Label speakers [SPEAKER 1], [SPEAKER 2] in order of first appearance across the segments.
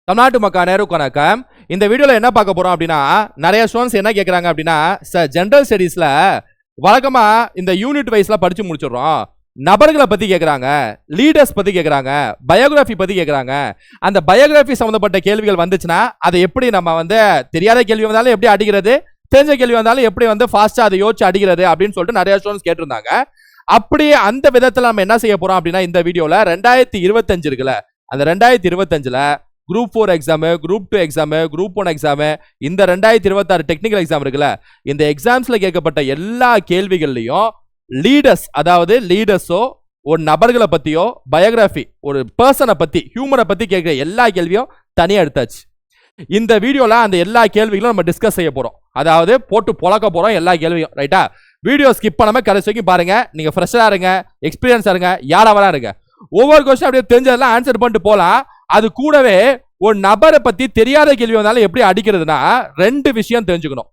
[SPEAKER 1] தமிழ்நாட்டு மக்கள் அனைவருக்கும் வணக்கம். இந்த வீடியோல என்ன பார்க்க போறோம் அப்படின்னா, நிறைய ஸ்டூடண்ட்ஸ் என்ன கேட்கறாங்க அப்படின்னா, சார் ஜெனரல் ஸ்டடீஸ்ல வழக்கமா இந்த யூனிட் வைஸ்ல படிச்சு முடிச்சிடுறோம், நபர்களை பத்தி கேட்கறாங்க, லீடர்ஸ் பத்தி கேட்கறாங்க, பயோகிராஃபி பத்தி கேட்கறாங்க. அந்த பயோகிராஃபி சம்பந்தப்பட்ட கேள்விகள் வந்துச்சுன்னா அதை எப்படி நம்ம தெரியாத கேள்வி வந்தாலும் எப்படி அடிக்கிறது, தெரிஞ்ச கேள்வி வந்தாலும் எப்படி ஃபாஸ்டா அதை யோசிச்சு அடிக்கிறது அப்படின்னு சொல்லிட்டு நிறைய ஸ்டூடண்ட்ஸ் கேட்டிருந்தாங்க. அப்படியே அந்த விதத்துல நம்ம என்ன செய்ய போறோம் அப்படின்னா, இந்த வீடியோல 2025 இருக்குல்ல, அந்த 2025ல group 4 exam, group 2 exam, group 1 exam, இந்த 2026 டெக்னிக்கல் எக்ஸாம் இருக்குல்ல, இந்த எக்ஸாம்ஸ்ல கேட்கப்பட்ட எல்லா கேள்விகள்லையும் லீடர்ஸ், அதாவது லீடர்ஸோ ஒரு நபர்களை பத்தியோ பயோகிராஃபி ஒரு பர்சனை பத்தி ஹியூமனை பத்தி கேட்கிற எல்லா கேள்வியும் தனியா எடுத்தாச்சு. இந்த வீடியோல அந்த எல்லா கேள்விகளும் நம்ம டிஸ்கஸ் செய்ய போறோம், அதாவது போட்டு பொழக்க போறோம் எல்லா கேள்வியும். ரைட்டா? வீடியோ ஸ்கிப் பண்ணாம கடைசி வரைக்கும் பாருங்க. நீங்க ஃப்ரெஷ்ஷா இருங்க, எக்ஸ்பீரியன்ஸா இருங்க, யாராவதா இருங்க. ஒவ்வொரு கொஸ்டின் அப்படியே தெரிஞ்சதெல்லாம் ஆன்சர் பண்ணிட்டு போலாம். அது கூடவே ஒரு நபரை பத்தி தெரியாத கேள்வி வந்தாலும் எப்படி அடிக்கிறதுனா, ரெண்டு விஷயம் தெரிஞ்சுக்கணும்.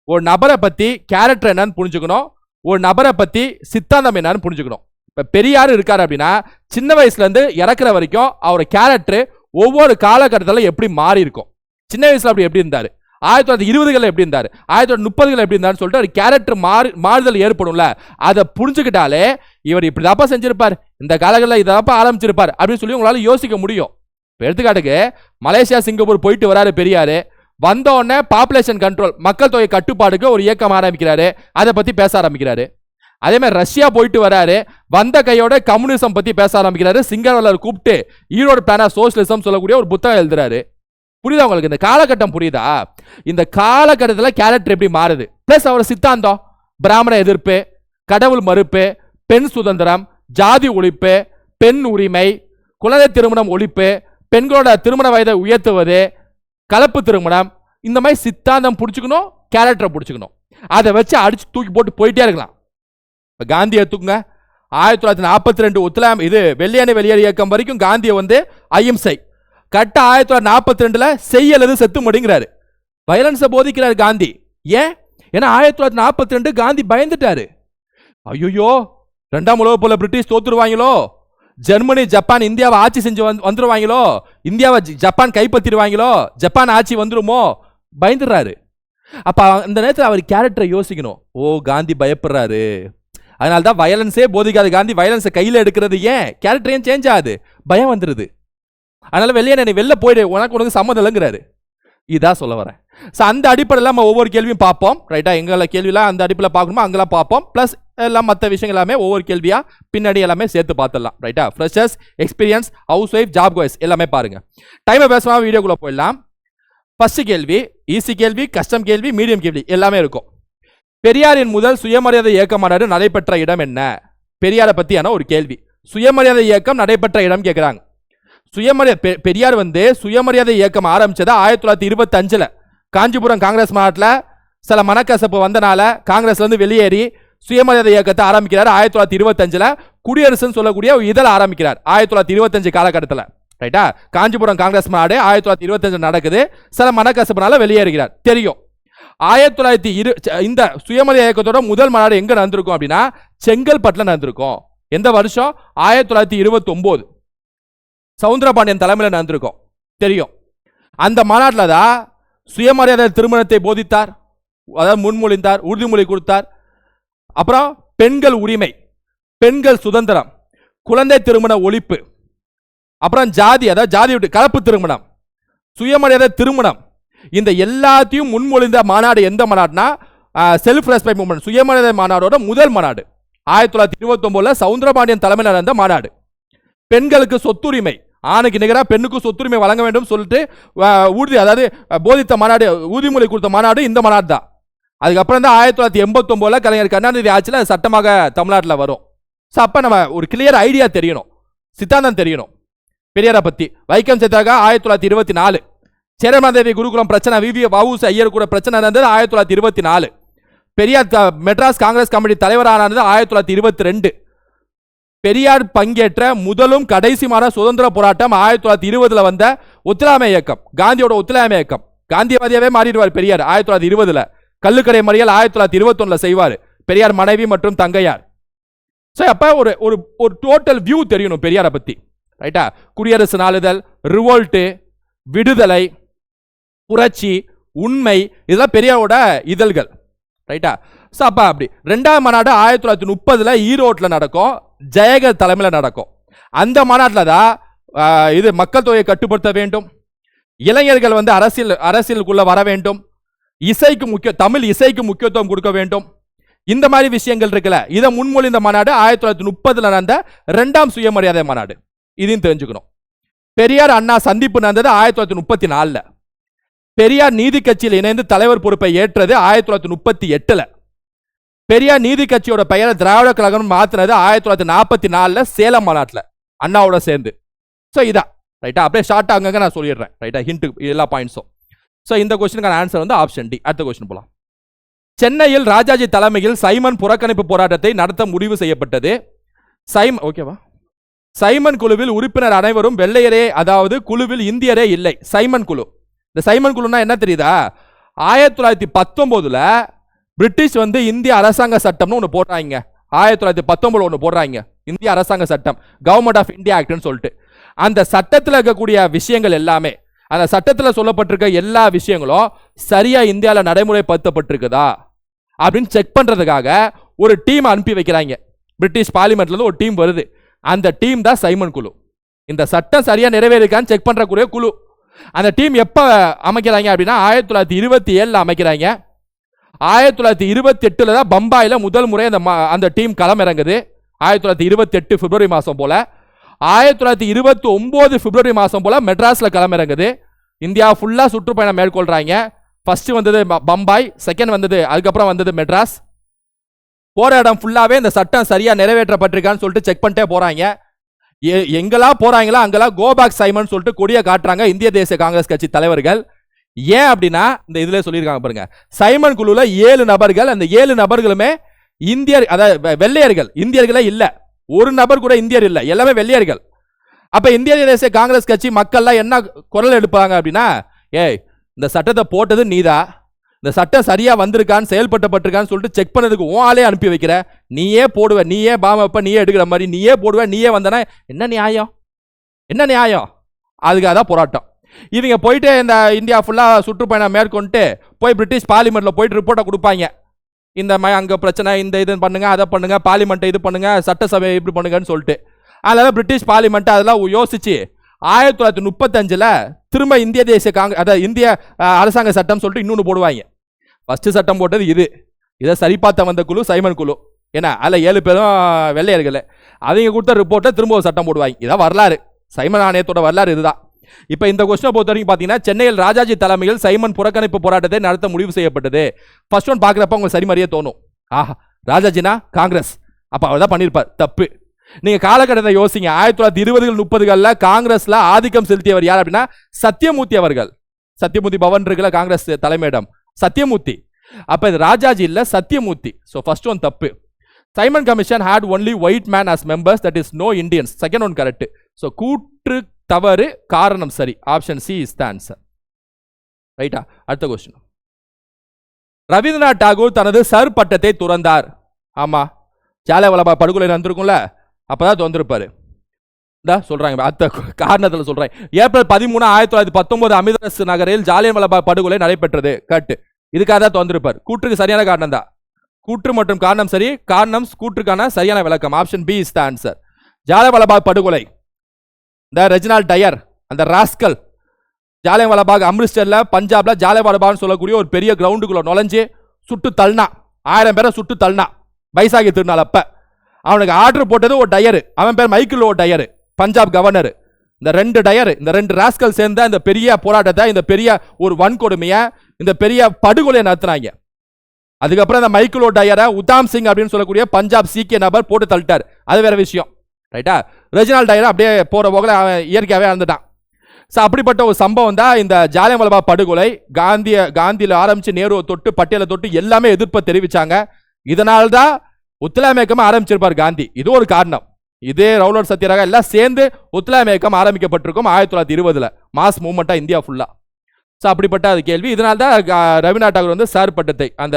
[SPEAKER 1] ஒரு நபரை பத்தி கேரக்டர் என்னன்னு புரிஞ்சுக்கணும், ஒரு நபரை பத்தி சித்தாந்தம் என்னன்னு புரிஞ்சுக்கணும். இப்ப பெரியார் இருக்காரு அப்படின்னா, சின்ன வயசுல இருந்து இறக்குற வரைக்கும் அவர் கேரக்டர் ஒவ்வொரு காலகட்டத்தில் எப்படி மாறி இருக்கும். சின்ன வயசுல அப்படி எப்படி இருந்தாரு, 1920கள் எப்படி இருந்தாரு, 1930கள் எப்படி இருந்தாருன்னு சொல்லிட்டு ஒரு கேரக்டர் மாறுதல் ஏற்படும்ல. அதை புரிஞ்சுக்கிட்டாலே இவர் இப்படிதாப்பா செஞ்சிருப்பார், இந்த காலங்களில் இதாப்பா ஆரம்பிச்சிருப்பார் அப்படின்னு சொல்லி உங்களால யோசிக்க முடியும். எடுத்துக்காட்டுக்கு மலேசியா, சிங்கப்பூர் போயிட்டு வராரு பெரியாரு, வந்த உடனே பாப்புலேஷன் கண்ட்ரோல், மக்கள் தொகை கட்டுப்பாடுக்கு ஒரு இயக்கம் ஆரம்பிக்கிறாரு, அதை பத்தி பேச ஆரம்பிக்கிறாரு. அதே மாதிரி ரஷ்யா போயிட்டு வராரு, வந்த கையோட கம்யூனிசம் பத்தி பேச ஆரம்பிக்கிறாரு. சிங்கர்வலர் கூப்பிட்டு ஈரோடு பிளான் ஆஃப் சோஷலிசம் சொல்லக்கூடிய ஒரு புத்தகம் எழுதுறாரு. புரியுதா உங்களுக்கு? இந்த காலகட்டம் புரியுதா? இந்த காலகட்டத்தில் கேரக்டர் எப்படி மாறுது, பிளஸ் அவர் சித்தாந்தம், பிராமண எதிர்ப்பு, கடவுள் மறுப்பு, பெண் சுதந்திரம், ஜாதி ஒழிப்பு, பெண் உரிமை, குழந்தை திருமணம் ஒழிப்பு, பெண்களோட திருமண வயதை உயர்த்துவது, கலப்பு திருமணம், இந்த மாதிரி சித்தாந்தம் பிடிச்சிக்கணும், கேரக்டரை பிடிச்சிக்கணும். அதை வச்சு அடிச்சு தூக்கி போட்டு போயிட்டே இருக்கலாம். காந்தியை தூக்குங்க, 1942 ஒத்துழையாமை இது வெள்ளையணை வெளியேறு இயக்கம் வரைக்கும் காந்தியை அகிம்சை, கட்ட 1942ல செய்யலது செத்து முடிங்கிறாரு, வயலன்ஸை போதிக்கிறாரு காந்தி. ஏன்? ஏன்னா 1942 காந்தி பயந்துட்டாரு. ஐயோ, 2ஆம் உலக போல பிரிட்டிஷ் தோத்துருவாங்களோ, ஜெர்மனி ஜப்பான் இந்தியாவை ஆட்சி செஞ்சு வந்துருவாங்களோ, இந்தியாவை ஜப்பான் கைப்பற்றிடுவாங்களோ, ஜப்பான் ஆட்சி வந்துருமோ, பயந்துடுறாரு. அப்ப அந்த நேரத்தில் அவர் கேரக்டரை யோசிக்கணும். ஓ, காந்தி பயப்படுறாரு, அதனால்தான் வயலன்ஸே போதிக்காத காந்தி வயலன்ஸை கையில் எடுக்கிறது. ஏன்? கேரக்டர் ஏன் சேஞ்ச் ஆகுது? பயம் வந்துடுது. அதனால வெளியே வெளில போயிடு, உனக்கு சம்மதம் இல்லைங்கிறாரு. இதான் சொல்ல வரேன். அந்த அடிப்படையில் நம்ம ஒவ்வொரு கேள்வியும் பார்ப்போம். ரைட்டா? எங்களை கேள்வியெல்லாம் அந்த அடிப்படையில் பார்க்கணுமோ அங்கெல்லாம் பார்ப்போம். பிளஸ் எல்லாம் மற்ற விஷயங்கள் எல்லாமே ஒவ்வொரு கேள்வியா பின்னாடி எல்லாமே சேர்த்து பார்த்துடலாம். ரைட்டா? Freshers, experience, house wife, job guys எல்லாமே பாருங்க. டைமை பேசுவாங்க, வீடியோக்குள்ள போயிடலாம். ஃபர்ஸ்ட் கேள்வி ஈஸி கேள்வி, கஷ்டம் கேள்வி, மீடியம் கேள்வி எல்லாமே இருக்கும். பெரியாரின் முதல் சுயமரியாதை இயக்க மாநாடு நடைபெற்ற இடம் என்ன? பெரியாரை பத்தியான ஒரு கேள்வி. சுயமரியாதை இயக்கம் நடைபெற்ற இடம் கேட்கிறாங்க. பெரியார் சுயமரியாதை இயக்கம் ஆரம்பிச்சது 1925ல காஞ்சிபுரம் காங்கிரஸ் மாநாட்டில் சில மனக்கசப்பு வந்தனால காங்கிரஸ்ல இருந்து வெளியேறி சுயமரியாதை இயக்கத்தை ஆரம்பிக்கிறார். 1925ல குடியரசுன்னு சொல்லக்கூடிய ஒரு இதழ் ஆரம்பிக்கிறார் 1925 காலகட்டத்தில். ரைட்டா? காஞ்சிபுரம் காங்கிரஸ் மாநாடு 1925 நடக்குது. சில மனக்கசப்புனால வெளியேறுகிறார், தெரியும். 1920 இந்த சுயமரியாதை இயக்கத்தோட முதல் மாநாடு எங்க நடந்திருக்கும் அப்படின்னா, செங்கல்பட்டுல நடந்திருக்கும். எந்த வருஷம்? 1929 சவுந்தரபாண்டியன் தலைமையில் நடந்திருக்கும், தெரியும். அந்த மாநாட்டில் தான் சுயமரியாதை திருமணத்தை போதித்தார், அதாவது முன்மொழிந்தார், உறுதிமொழி கொடுத்தார். அப்புறம் பெண்கள் உரிமை, பெண்கள் சுதந்திரம், குழந்தை திருமண ஒழிப்பு, அப்புறம் ஜாதி, அதாவது ஜாதி விட்டு கலப்பு திருமணம், சுயமரியாதை திருமணம், இந்த எல்லாத்தையும் முன்மொழிந்த மாநாடு எந்த மாநாடுனா, செல்ஃப் ரெஸ்பெக்ட் மூவ்மெண்ட் சுயமரியாதை மாநாடோட முதல் மாநாடு 1929ல சவுந்தரபாண்டியன் தலைமையில் நடந்த மாநாடு. பெண்களுக்கு சொத்துரிமை, ஆணுக்கு நிகராக பெண்ணுக்கு சொத்துரிமை வழங்க வேண்டும் சொல்லிட்டு உறுதி, அதாவது போதித்த மாநாடு, உறுதிமொழி கொடுத்த மாநாடு இந்த மாநாடு தான். அதுக்கப்புறம் தான் 1989ல கலைஞர் கருணாநிதி ஆட்சியில் சட்டமாக தமிழ்நாட்டில் வரும். ஸோ அப்போ நம்ம ஒரு கிளியர் ஐடியா தெரியணும், சித்தாந்தம் தெரியணும் பெரியாரை பற்றி. வைக்கம் சத்யாகிரகா 1924, சேரமாதேவி குருகுலம் பிரச்சனை, வஉசி ஐயர் கூட பிரச்சனை நடந்தது 1924. பெரியார் மெட்ராஸ் காங்கிரஸ் கமிட்டி தலைவரானது 1922. பெரியார் பங்கேற்ற முதலும் கடைசிமான சுதந்திர போராட்டம் 1920ல வந்த ஒத்துழையாமை இயக்கம், காந்தியோட ஒத்துழையாமை இயக்கம். காந்தியவாதியாவே மாறிடுவார் பெரியார் 1920ல. கள்ளுக்கடை மறியல் 1921ல செய்வார் பெரியார் மனைவி மற்றும் தங்கையார். ஸோ அப்போ ஒரு டோட்டல் வியூ தெரியணும் பெரியாரை பற்றி. ரைட்டா? குடியரசு நாளிதழ், ரிவோல்ட்டு, விடுதலை, புரட்சி, உண்மை, இதெல்லாம் பெரியாரோட இதழ்கள். ரைட்டா? ஸோ அப்போ அப்படி 2ஆம் மாநாடு 1930 ஈரோட்டில் நடக்கும், ஜெயகர் தலைமையில் நடக்கும். அந்த மாநாட்டில் தான் இது மக்கள் தொகையை கட்டுப்படுத்த வேண்டும், இளைஞர்கள் வந்து அரசியலுக்குள்ள வர வேண்டும், தமிழ் இசைக்கு முக்கியத்துவம் கொடுக்க வேண்டும், இந்த மாதிரி விஷயங்கள் இருக்குல்ல. இதை முன்மொழிந்த மாநாடு 1930 நடந்த 2ஆம் சுயமரியாதை மாநாடு. இதையும் தெரிஞ்சுக்கணும். பெரியார் அண்ணா சந்திப்பு நடந்தது 1934. பெரியார் நீதி கட்சியில் இணைந்து தலைவர் பொறுப்பை ஏற்றது 1938. பெரியார் நீதி கட்சியோட பெயரை திராவிட கழகம் மாத்தினது 1944 சேலம் மாநாட்டில் அண்ணாவோட சேர்ந்து. ஸோ இதான் ரைட்டா. அப்படியே ஷார்ட் ஆகுங்க நான் சொல்லிடுறேன். ரைட்டா, ஹிண்ட் எல்லா பாயிண்ட்ஸும். ஸோ இந்த கொஸ்டினுக்கான ஆன்சர் வந்து ஆப்ஷன் டி. அடுத்த கொஸ்டின் போலாம். சென்னையில் ராஜாஜி தலைமையில் சைமன் புறக்கணிப்பு போராட்டத்தை நடத்த முடிவு செய்யப்பட்டது. ஓகேவா? சைமன் குழுவில் உறுப்பினர் அனைவரும் வெள்ளையரே, அதாவது குழுவில் இந்தியரே இல்லை. சைமன் குழு. இந்த சைமன் குழுனா என்ன தெரியுதா? 1919 பிரிட்டிஷ் வந்து இந்திய அரசாங்க சட்டம்னு ஒன்று போடுறாங்க. 1919 ஒன்று போடுறாங்க, இந்திய அரசாங்க சட்டம், கவர்மெண்ட் ஆஃப் இந்தியா ஆக்ட்னு சொல்லிட்டு. அந்த சட்டத்தில் இருக்கக்கூடிய விஷயங்கள் எல்லாமே, அந்த சட்டத்தில் சொல்லப்பட்டிருக்க எல்லா விஷயங்களும் சரியா இந்தியாவில் நடைமுறைப்படுத்தப்பட்டிருக்குதா அப்படின்னு செக் பண்றதுக்காக ஒரு டீம் அனுப்பி வைக்கிறாங்க. பிரிட்டிஷ் பார்லிமெண்ட்ல இருந்து ஒரு டீம் வருது. அந்த டீம் தான் சைமன் குழு. இந்த சட்டம் சரியா நிறைவேறிருக்கான்னு செக் பண்றக்கூடிய குழு. அந்த டீம் எப்ப அமைக்கிறாங்க அப்படின்னா 1927 அமைக்கிறாங்க. 1928 தான் பம்பாயில முதல் முறை அந்த டீம் களமிறங்குது. 1928 பிப்ரவரி மாசம் போல. 1929 பிப்ரவரி மாசம் போல மெட்ராஸ்ல களமிறங்குது. இந்தியா ஃபுல்லா சுற்றுப்பயணம் மேற்கொள்றாங்க. ஃபர்ஸ்ட் வந்தது பம்பாய், செகண்ட் வந்தது, அதுக்கப்புறம் வந்தது மெட்ராஸ். போற இடம் ஃபுல்லாவே இந்த சட்டம் சரியா நிறைவேற்றப்பட்டிருக்கான்னு சொல்லிட்டு செக் பண்ணிட்டே போறாங்க. எங்கெல்லாம் போறாங்களா அங்கெல்லாம் கோபேக் சைமன் சொல்லிட்டு கொடியை காட்டுறாங்க இந்திய தேசிய காங்கிரஸ் கட்சி தலைவர்கள். ஏன் அப்படின்னா இந்த இதுல சொல்லியிருக்காங்க பாருங்க, சைமன் குழுல 7 நபர்கள், அந்த 7 நபர்களுமே இந்தியர், அதாவது வெள்ளையர்கள், இந்தியர்களே இல்ல. ஒரு நபர் கூட இந்தியர் இல்ல, எல்லாமே வெள்ளையர்கள். அப்ப இந்திய தேசிய காங்கிரஸ் கட்சி மக்கள்லாம் என்ன குரல் எடுப்பாங்க அப்படின்னா, ஏய் இந்த சட்டத்தை போட்டது நீதா, இந்த சட்டம் சரியா வந்திருக்கான்னு செயல்பட்டப்பட்டிருக்கான்னு சொல்லிட்டு செக் பண்ணதுக்கு ஆளே அனுப்பி வைக்கிற, நீயே போடுவ, நீயே பாம வைப்ப, நீயே எடுக்கிற மாதிரி நீயே போடுவ, நீயே வந்தனா என்ன நியாயம், என்ன நியாயம்? அதுக்காக தான் போராட்டம். இவங்க போயிட்டு இந்த இந்தியா ஃபுல்லா சுற்றுப்பயணம் மேற்கொண்டு போய் பிரிட்டிஷ் பார்லிமெண்ட்ல போயிட்டு ரிப்போர்ட்டை கொடுப்பாங்க. இந்த மாதிரி அங்க பிரச்சனை, இந்த இது பண்ணுங்க, அதை பண்ணுங்க, பார்லிமெண்ட்டை இது பண்ணுங்க, சட்டசபை இப்படி பண்ணுங்கன்னு சொல்லிட்டு. அதனால பிரிட்டிஷ் பார்லிமெண்ட் அதெல்லாம் யோசிச்சு 1935 திரும்ப இந்திய தேசிய அதாவது இந்திய அரசாங்க சட்டம் சொல்லிட்டு இன்னொன்று போடுவாங்க. ஃபர்ஸ்ட் சட்டம் போட்டது இது. இதை சரிபார்த்த வந்த குழு சைமன் குழு. ஏன்னா அதில் 7 பேரும் வெள்ளையர்கள். அவங்க கொடுத்த ரிப்போர்ட்டை திரும்ப ஒரு சட்டம் போடுவாங்க. இதான் வரலாறு, சைமன் ஆணையத்தோட வரலாறு இதுதான். இப்போ இந்த கொஸ்டினை பொறுத்த வரைக்கும் பார்த்தீங்கன்னா, சென்னையில் ராஜாஜி தலைமையில் சைமன் புறக்கணிப்பு போராட்டத்தை நடத்த முடிவு செய்யப்பட்டது. ஃபர்ஸ்ட் ஒன் பார்க்குறப்ப உங்களுக்கு சரிமறியே தோணும், ஆஹா ராஜாஜினா காங்கிரஸ், அப்போ அவர் தான் பண்ணியிருப்பார். தப்பு. நீங்க காலகட்டத்தை யோசிங்க. 1920 30 காங்கிரஸ்ல ஆதிக்கம் செலுத்தியவர் யார் அப்படின்னா சத்தியமூர்த்தி அவர்கள். சத்தியமூர்த்தி பவன் இருக்குல்ல காங்கிரஸ் தலைமையிடம், சத்தியமூர்த்தி. அப்ப இது ராஜாஜி இல்ல, சத்தியமூர்த்தி. சோ ஃபர்ஸ்ட் ஒன் தப்பு. Simon commission had only white man as members, that is no Indians. Second one correct. So கூற்று தவறு, காரணம் சரி. Option C is the answer. ரைட்டா? அடுத்த கொஸ்டின். ரவீந்திரநாத் டாகூர் தனது சர் பட்டத்தை துறந்தார். ஆமா, ஜாலியன்வாலாபாக் படுகொலை நடந்திருக்கும்ல, அப்பதான் தோன்றிருப்பாரு. சொல்றாங்க அடுத்த காரணத்தில் சொல்றேன். ஏப்ரல் 13 1919 அமிர்தசரஸ் நகரில் ஜாலியன்வாலாபாக் படுகொலை நடைபெற்றது. கட்டு. இதுக்காக தான் தோன்றிருப்பார். கூற்றுக்கு சரியான காரணம் தான். கூற்று மற்றும் காரணம் சரி, காரணம் கூற்றுக்கான சரியான விளக்கம். Option B is the answer. Jallianwala Bagh படுகொலை, இந்த ரெஜினால்ட் டயர், அந்த ராஸ்கல் ஜாலியன்வாலாபாக் அம்ரிஸ்டர்ல பஞ்சாப்ல ஜாலியன்வாலாபாக்னு சொல்லக்கூடிய ஒரு பெரிய கிரவுண்டுக்குள்ள நுழைஞ்சு சுட்டு தள்ளினா, 1000 பேரை சுட்டு தள்ளினா வைசாகி திருநாள். அப்ப அவனுக்கு ஆர்டர் போட்டது ஒரு டயர், அவன் பேர் மைக்கேல் ஓ டயர், பஞ்சாப் கவர்னர். இந்த 2 டயர், இந்த 2 ராஸ்கல் சேர்ந்த இந்த பெரிய போராட்டத்தை, இந்த பெரிய ஒரு வன்கொடுமையை, இந்த பெரிய படுகொலையை நடத்தினாங்க. அதுக்கப்புறம் இந்த மைக்கேல் ஓ டயரை உதாம் சிங் அப்படின்னு சொல்லக்கூடிய பஞ்சாப் சீக்கிய நபர் போட்டு தள்ளிட்டார். அது வேற விஷயம். ரைட்டா? ரெஜினால்ட் டயர் அப்படியே போற போகல அவன் இயற்கையாவே இறந்துட்டான். ஸோ அப்படிப்பட்ட ஒரு சம்பவம் தான் இந்த ஜாலியன்வாலாபாக் படுகொலை. காந்தியில ஆரம்பிச்சு நேருவை தொட்டு பட்டேலை தொட்டு எல்லாமே எதிர்ப்பை தெரிவிச்சாங்க. இதனால்தான் ஒத்துழையாமை இயக்கம் ஆரம்பிச்சிருப்பார் காந்தி. இது ஒரு காரணம். இதே ரவுலட் சத்யாகிரகம் எல்லாம் சேர்ந்து ஒத்துழையாமை இயக்கம் ஆரம்பிக்கப்பட்டிருக்கும் 1920 மாஸ் மூவ்மெண்டா இந்தியா ஃபுல்லா. ஸோ அப்படிப்பட்ட அது கேள்வி. இதனால தான் ரவீந்திரநாத் டாகூர் வந்து சார் பட்டத்தை, அந்த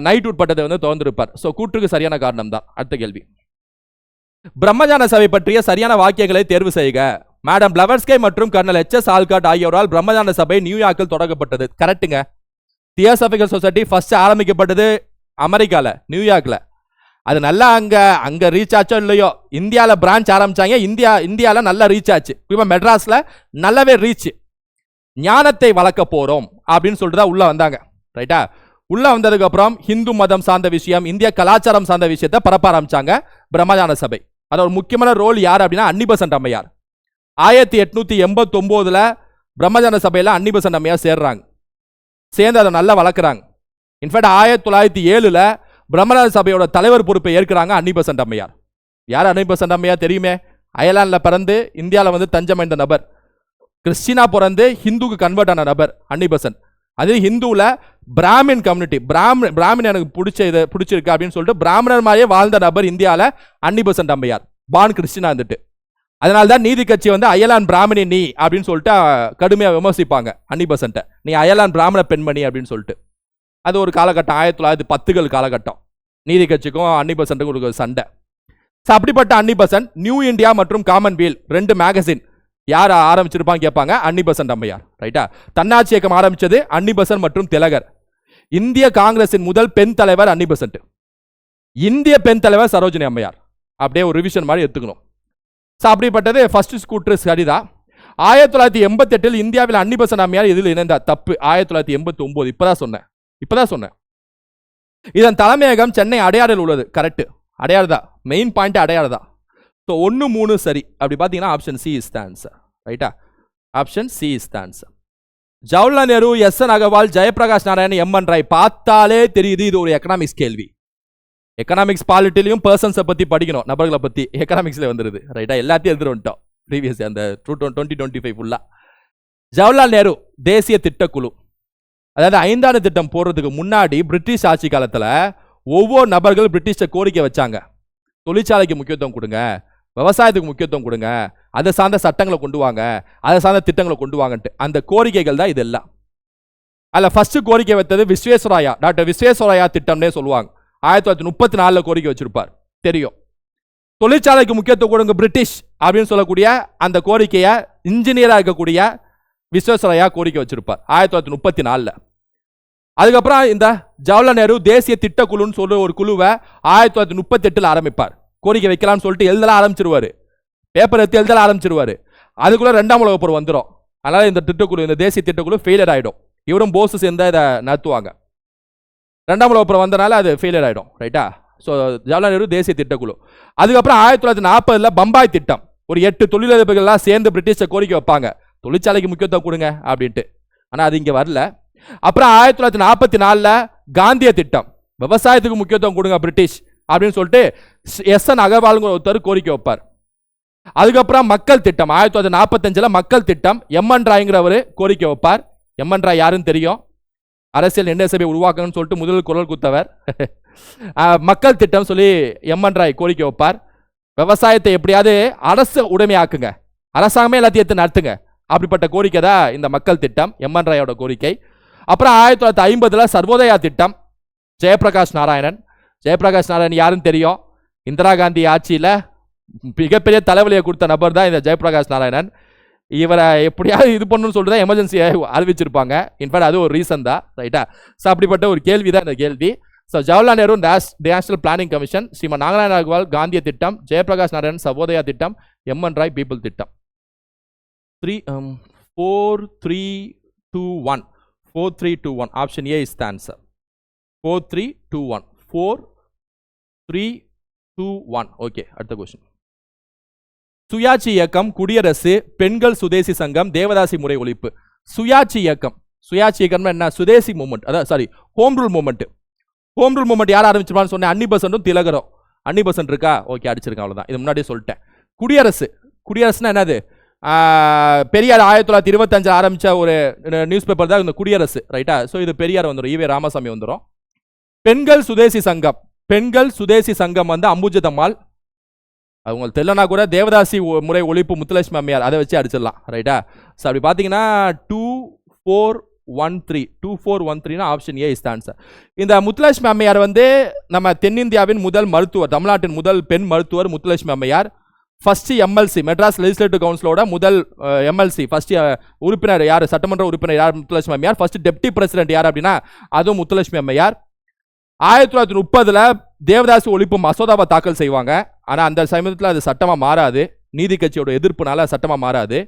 [SPEAKER 1] நைட்வுட் பட்டத்தை வந்து திறந்திருப்பார். ஸோ கூற்றுக்கு சரியான காரணம் தான். அடுத்த கேள்வி. பிரம்மஞான சபை பற்றிய சரியான வாக்கியங்களை தேர்வு செய்க. மேடம் பிளவர்ஸ்கே மற்றும் கர்னல் எச்.எஸ். ஆல்காட் ஆகியோரால் பிரம்மஞான சபை நியூயார்க்கில் தொடங்கப்பட்டது. கரெக்டுங்க. தியோசாபிக்கல் சொசைட்டி ஃபர்ஸ்ட் ஆரம்பிக்கப்பட்டது அமெரிக்கால, நியூயார்க்ல. அது நல்லா அங்க ரீச் ஆச்சோ இல்லையோ, இந்தியால பிரான்ச் ஆரம்பிச்சாங்க. இந்தியால நல்லா ரீச் ஆச்சு. இப்போ மெட்ராஸ்ல நல்லாவே ரீச். ஞானத்தை வளர்க்க போறோம் அப்படின்னு சொல்லிட்டு தான் உள்ள வந்தாங்க. ரைட்டா? உள்ள வந்ததுக்கு அப்புறம் ஹிந்து மதம் சார்ந்த விஷயம், இந்திய கலாச்சாரம் சார்ந்த விஷயத்தை பரப்ப ஆரம்பிச்சாங்க பிரம்மஞான சபை. அதோட முக்கியமான ரோல் யார் அப்படின்னா அன்னிபெசன்ட் அம்மையார். 1889 பிரம்மஞான சபையில அன்னிபெசன்ட் அம்மையார் சேர்றாங்க. சேர்ந்து அதை நல்லா வளர்க்குறாங்க. இன்ஃபேக்ட் 1907 பிரம்மஞான சபையோட தலைவர் பொறுப்பை ஏற்கிறாங்க அன்னிபெசன்ட் அம்மையார். யார் அன்னிபெசன்ட் அம்மையார் தெரியுமே? அயர்லாந்துல பிறந்து இந்தியாவில் வந்து தஞ்சமடைந்த நபர். கிறிஸ்டினா பிறந்து ஹிந்துக்கு கன்வெர்ட் ஆன நபர் அன்னிபெசன்ட். அது ஹிந்துல பிராமின் கம்யூனிட்டி, பிராமின் எனக்கு பிடிச்சிருக்கு அப்படின்னு சொல்லிட்டு பிராமணர் மாதிரியே வாழ்ந்த நபர் இந்தியாவில் அன்னிபெசன்ட் அம்மையார். பான் கிறிஸ்டினா இருந்துட்டு. அதனால்தான் நீதி கட்சி வந்து அயர்லாந்து பிராமணி நீ அப்படின்னு சொல்லிட்டு கடுமையாக விமர்சிப்பாங்க அன்னிபெசன்ட்டை. நீ அயர்லாந்து பிராமண பெண்மணி அப்படின்னு சொல்லிட்டு. அது ஒரு காலகட்டம், 1910 காலகட்டம். நீதி கட்சிக்கும் அன்னிபெசன்ட்டுக்கும் ஒரு சண்டை. அப்படிப்பட்ட அன்னிபெசன்ட் நியூ இந்தியா மற்றும் காமன்வெல்த் 2 மேகசின் யார் ஆரம்பிச்சிருப்பாங்க கேட்பாங்க, அன்னிபெசன்ட் அம்மையார். ரைட்டா? தன்னாட்சி இயக்கம் ஆரம்பிச்சது அன்னிபெசன்ட் மற்றும் திலகர். இந்திய காங்கிரசின் முதல் பெண் தலைவர் அன்னிபெசன்ட். இந்திய பெண் தலைவர் சரோஜினி அம்மையார். அப்படியே ஒரு ரிவிஷன் மாதிரி எடுத்துக்கணும். அப்படிப்பட்டது ஃபர்ஸ்ட் ஸ்கூட்டர் சரிதான். 1988 இந்தியாவில் அன்னிபெசன்ட் அம்மையார் இதில் இணைந்தார். தப்பு. 1989. இப்பதான் சொன்னேன். இதன் தலைமையகம் சென்னை அடையாறில் உள்ளது. கரெக்ட். அடையாறு தான் மெயின் பாயிண்ட். அடையாறு தான். ஸோ 1, 3 சரி. அப்படி பார்த்தீங்கன்னா option C is the answer. ரைட்டா? Option C is the answer. Jawaharlal Nehru, SN. Agarwal, Jayaprakash Narayan, MN. Roy. பார்த்தாலே தெரியுது இது ஒரு எக்கனாமிக்ஸ் கேள்வி. எக்கனாமிக்ஸ் பாலிட்டிலையும் பர்சன்ஸை பற்றி படிக்கணும், நபர்களை பற்றி. எக்கனாமிக்ஸில் வந்துடுது. ரைட்டா? எல்லாத்தையும் எடுத்துட்டு வந்துட்டோம் ப்ரீவியஸ் அந்த 2025 ஃபுல்லாக. ஜவஹர்லால் நேரு தேசிய திட்டக்குழு, அதாவது 5ஆண்டு திட்டம் போடுறதுக்கு முன்னாடி பிரிட்டிஷ் ஆட்சி காலத்தில் ஒவ்வொரு நபர்கள் பிரிட்டிஷை கோரிக்கை வச்சாங்க. தொழிற்சாலைக்கு முக்கியத்துவம் கொடுங்க, விவசாயத்துக்கு முக்கியத்துவம் கொடுங்க, அதை சார்ந்த சட்டங்களை கொண்டு வாங்க, அதை சார்ந்த திட்டங்களை கொண்டு வாங்கன்ட்டு. அந்த கோரிக்கைகள் தான் இதெல்லாம். அதில் ஃபர்ஸ்ட் கோரிக்கை வைத்தது விஸ்வேஸ்வராயா, டாக்டர் விஸ்வேஸ்வராயா திட்டம்னே சொல்லுவாங்க. 1934 கோரிக்கை வச்சிருப்பார், தெரியும். தொழிற்சாலைக்கு முக்கியத்துவம் கொடுங்க பிரிட்டிஷ் அப்படின்னு சொல்லக்கூடிய அந்த கோரிக்கையை இன்ஜினியராக இருக்கக்கூடிய விஸ்வேஸ்வரையா கோரிக்கை வச்சிருப்பார் 1934. அதுக்கப்புறம் இந்த ஜவஹர்லால் நேரு தேசிய திட்டக்குழுன்னு சொல்ற ஒரு குழுவை 1938 ஆரம்பிப்பார். கோரிக்கை வைக்கலாம்னு சொல்லிட்டு எழுதலாம் ஆரம்பிச்சிருவாரு, பேப்பர் எடுத்து எழுதலாம் ஆரம்பிச்சிருவாரு. அதுக்குள்ள 2ஆம் உலகப் போர் வந்துடும். அதனால இந்த திட்டக்குழு, இந்த தேசிய திட்டக்குழு ஃபெயிலியர் ஆகிடும். இவரும் போஸ் சேர்ந்தா இதை நடத்துவாங்க. 2ஆம் உலகப் போர் வந்தனால அது ஃபெயிலியர் ஆகிடும். ரைட்டா? ஸோ ஜவஹர்லால் நேரு தேசிய திட்டக்குழு. அதுக்கப்புறம் 1940 பம்பாய் திட்டம். ஒரு 8 தொழிலதிபர்கள்லாம் சேர்ந்து பிரிட்டிஷை கோரிக்கை வைப்பாங்க, தொழிற்சாலைக்கு முக்கியத்துவம் கொடுங்க அப்படின்ட்டு. ஆனால் அது இங்கே வரல. அப்புறம் 1944 காந்திய திட்டம், விவசாயத்துக்கு முக்கியத்துவம் கொடுங்க பிரிட்டிஷ் அப்படின்னு சொல்லிட்டு எஸ்.என். அகர்வால் ஒருத்தர் கோரிக்கை வைப்பார். அதுக்கப்புறம் மக்கள் திட்டம் 1945 மக்கள் திட்டம், எம்.என். ராய்ங்கிறவர் கோரிக்கை வைப்பார். எம்.என். ராய் யாருன்னு தெரியும், அரசியல் நிர்ணய சபை உருவாக்கணும்னு சொல்லிட்டு முதல் குரல் குத்தவர். மக்கள் திட்டம் சொல்லி எம்.என். ராய் கோரிக்கை வைப்பார். விவசாயத்தை எப்படியாவது அரசு உடைமையாக்குங்க, அரசாங்கமே எல்லாத்தையும் எடுத்து நடத்துங்க, அப்படிப்பட்ட கோரிக்கை தான் இந்த மக்கள் திட்டம், எம்.என். ராயோட கோரிக்கை. அப்புறம் 1950 சர்வோதயா திட்டம், ஜெயபிரகாஷ் நாராயணன். ஜெயபிரகாஷ் நாராயணன் யாருன்னு தெரியும், இந்திரா காந்தி ஆட்சியில் மிகப்பெரிய தலைவலியை கொடுத்த நபர் தான் இந்த ஜெயபிரகாஷ் நாராயணன். இவரை எப்படியாவது இது பண்ணணும்னு சொல்லிட்டு தான் எமர்ஜென்சியை அறிவிச்சிருப்பாங்க. இன்ஃபேக்ட் அது ஒரு ரீசன் தான். ரைட்டா? ஸோ அப்படிப்பட்ட ஒரு கேள்வி தான் இந்த கேள்வி. So Jawaharlal Nehru national planning commission, Sriman Naganarayana Agarwal காந்திய திட்டம், ஜெயபிரகாஷ் நாராயணன் சர்வோதயா திட்டம், எம்.என். ராய் பீப்புள் திட்டம். 4, 3, 2, 1. 4, 3, 2, 1. Option A is the answer. 4, 3, 2, 1. 4, 3, 2, 1. Okay, அடுத்த கொஸ்டின். சுயாட்சி இயக்கம், குடியரசு, பெண்கள் சுதேசி சங்கம், தேவதாசி முறை ஒழிப்பு. சுயாட்சி இயக்கம், சுயாட்சி இயக்கம் என்ன? சுதேசி மூமெண்ட், அதான் sorry home rule moment. Home rule moment யார் ஆரம்பிச்சிருப்பான்னு சொன்னேன், அன்னிபெசன்ட்டும் திலகரும். அன்னிபெசன்ட் இருக்கா? ஓகே, அடிச்சிருக்கேன், அவ்வளோதான். இது முன்னாடியே சொல்லிட்டேன். குடியரசு, குடியரசுனா என்னது? பெரியார் 1925 ஆரம்பித்த ஒரு நியூஸ் பேப்பர் தான் இந்த குடியரசு. ரைட்டா? ஸோ இது பெரியார் வந்துடும், ஈவே ராமசாமி வந்துடும். பெண்கள் சுதேசி சங்கம், பெண்கள் சுதேசி சங்கம் வந்து அம்புஜத்தம்மாள். அவங்களுக்கு தெரியலனா கூட தேவதாசி முறை ஒழிப்பு முத்துலட்சுமி அம்மையார், அதை வச்சு அடிச்சிடலாம். ரைட்டா? ஸோ அப்படி பார்த்தீங்கன்னா 2413, 2413 option A is the answer. இந்த முத்துலட்சுமி அம்மையார் வந்து நம்ம தென்னிந்தியாவின் முதல் மருத்துவர், தமிழ்நாட்டின் முதல் பெண் மருத்துவர் முத்துலட்சுமி அம்மையார். ஃபர்ஸ்ட் எம்எல்சி மெட்ராஸ் லெஜிஸ்லேட்டிவ் கவுன்சிலோட முதல் எம்எல்சி ஃபர்ஸ்ட் உறுப்பினர் யார், சட்டமன்ற உறுப்பினர் யார், முத்துலட்சுமி அம்மையார். ஃபர்ஸ்ட் டெப்டி பிரசிடென்ட் யார் அப்படின்னா அதுவும் முத்துலட்சுமி அம்மையார். 1930 தேவதாசி ஒழிப்பு மசோதாவை தாக்கல் செய்வாங்க. ஆனால் அந்த சமயத்தில் அது சட்டமாக மாறாது, நீதி கட்சியோட எதிர்ப்புனால சட்டமாக மாறாது.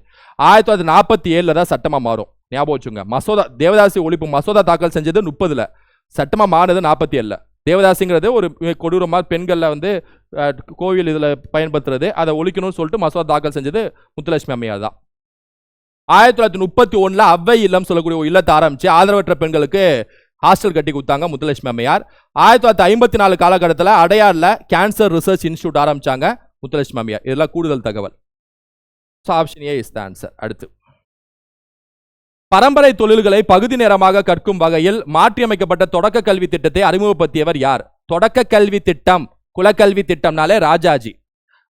[SPEAKER 1] 1947 தான் சட்டமாக மாறும். ஞாபகம் வச்சுங்க, மசோதா தேவதாசி ஒழிப்பு மசோதா தாக்கல் செஞ்சது 30, சட்டமாக மாறுது 47. தேவதாசிங்கிறது ஒரு கொடூரமாக பெண்களில் வந்து கோவில் இதில் பயன்படுத்துறது, அதை ஒழிக்கணும்னு சொல்லிட்டு மசோதா தாக்கல் செஞ்சது முத்துலட்சுமி அம்மையார் தான். 1931 அவ்வை இல்லம் சொல்லக்கூடிய ஒரு இல்லத்தை ஆரம்பிச்சு ஆதரவற்ற பெண்களுக்கு ஹாஸ்டல் கட்டி கொடுத்தாங்க முத்துலட்சுமி அம்மையார். 1954 காலகட்டத்தில் அடையாறில் கேன்சர் ரிசர்ச் இன்ஸ்டியூட் ஆரம்பிச்சாங்க முத்துலட்சுமி அம்மையார். இதெல்லாம் கூடுதல் தகவல். Option A is the answer. அடுத்து, பரம்பரை தொழில்களை பகுதி நேரமாக கற்கும் வகையில் மாற்றியமைக்கப்பட்ட தொடக்க கல்வி திட்டத்தை அறிமுகப்படுத்தியவர் யார்? தொடக்க கல்வி திட்டம், குலக்கல்வி திட்டம்னாலே ராஜாஜி.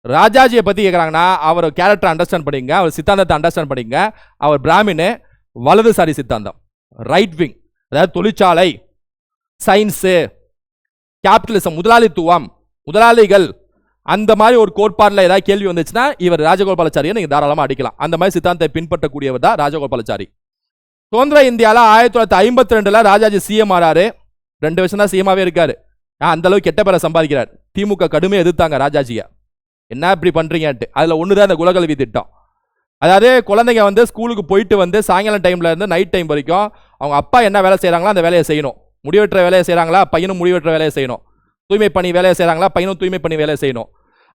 [SPEAKER 1] ராஜாஜியை பத்தி கேட்குறாங்கன்னா அவர் கேரக்டர் அண்டர்ஸ்டாண்ட் பண்ணிங்க, அவர் சித்தாந்தத்தை அண்டர்ஸ்டாண்ட் பண்ணிங்க. அவர் பிராமின், வலதுசாரி சித்தாந்தம், ரைட் விங், அதாவது தொழிற்சாலை, சயின்ஸு, கேபிட்டலிசம், முதலாளித்துவம், முதலாளிகள், அந்த மாதிரி ஒரு கோட்பாட்டில் ஏதாவது கேள்வி வந்துச்சுன்னா இவர் ராஜகோபாலாச்சாரியை நீங்கள் தாராளமாக அடிக்கலாம். அந்த மாதிரி சித்தாந்தத்தை பின்பற்றக்கூடியவர் தான் ராஜகோபாலாச்சாரி. சுதந்திர இந்தியாவில் 1952 ராஜாஜி சிஎம் ஆறாரு. 2 வருஷம் தான் சிஎம்மாவே இருக்காரு. அந்த அளவுக்கு கெட்ட பேரை சம்பாதிக்கிறார். திமுக கடுமையாக எதிர்த்தாங்க ராஜாஜியை, என்ன இப்படி பண்றீங்கன்ட்டு. அதில் ஒன்று தான் இந்த குலக்கல்வி திட்டம். அதாவது குழந்தைங்க வந்து ஸ்கூலுக்கு போயிட்டு வந்து சாயங்காலம் டைம்ல இருந்து நைட் டைம் வரைக்கும் அவங்க அப்பா என்ன வேலை செய்கிறாங்களோ அந்த வேலையை செய்யணும். முடிவெற்ற வேலையை செய்கிறாங்களா பையனும் முடிவெற்ற வேலையை செய்யணும். தூய்மை பணி வேலையை செய்கிறாங்களா பையனும் தூய்மை பணி வேலையை செய்யணும்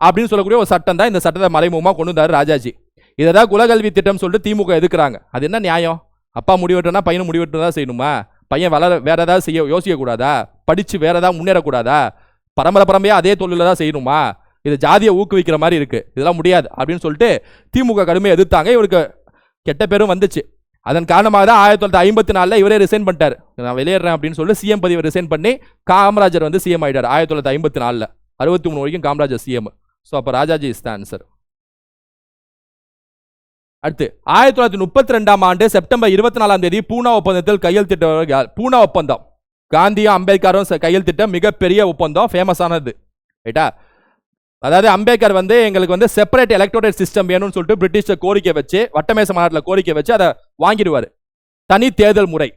[SPEAKER 1] அப்படின்னு சொல்லக்கூடிய ஒரு சட்டம் தான். இந்த சட்டத்தை மறைமுகமாக கொண்டு வந்தார் ராஜாஜி. இதை தான் குலக்கல்வி திட்டம் சொல்லிட்டு திமுக எதுக்குறாங்க. அது என்ன நியாயம்? அப்பா முடிவெட்டுனா பையனும் முடிவெட்டு தான் செய்யணுமா? பையன் வேற ஏதாவது செய்ய யோசிக்கக்கூடாதா? படித்து வேற ஏதாவது முன்னேறக்கூடாதா? பரம்பரையாக அதே தொழில தான் செய்யணுமா? இது ஜாதியை ஊக்குவிக்கிற மாதிரி இருக்கு, இதெல்லாம் முடியாது அப்படின்னு சொல்லிட்டு திமுக கடுமையை எதிர்த்தாங்க. இவருக்கு கெட்ட பேரும் வந்துச்சு. அதன் காரணமாக தான் 1954 இவரே ரிசைன் பண்ணிட்டார். நான் வெளியேறேன் அப்படின்னு சொல்லி சிஎம் பதவியை ரிசைன் பண்ணி காமராஜர் வந்து சிஎம் ஆயிட்டார். 1954 63 வரைக்கும் காமராஜர் சிஎம். ஸோ அப்போ ராஜாஜி இஸ் த ஆன்சர். அடுத்து, 1932 செப்டம்பர் 24 பூனா ஒப்பந்தத்தில் கையெழுத்திட்டவர்கள். பூனா ஒப்பந்தம் காந்தியும் அம்பேத்கரும் கையெழுத்திட்ட மிகப்பெரிய ஒப்பந்தம், ஃபேமஸானது, ரைட்டா? அதாவது அம்பேத்கர் வந்து எங்களுக்கு வந்து செப்பரேட் எலக்டோரேட் சிஸ்டம் வேணும்னு சொல்லிட்டு பிரிட்டிஷ் கோரிக்கை வச்சு, வட்டமேச மாநாட்டில் கோரிக்கை வச்சு அதை வாங்கிடுவார். தனி தேர்தல் முறை,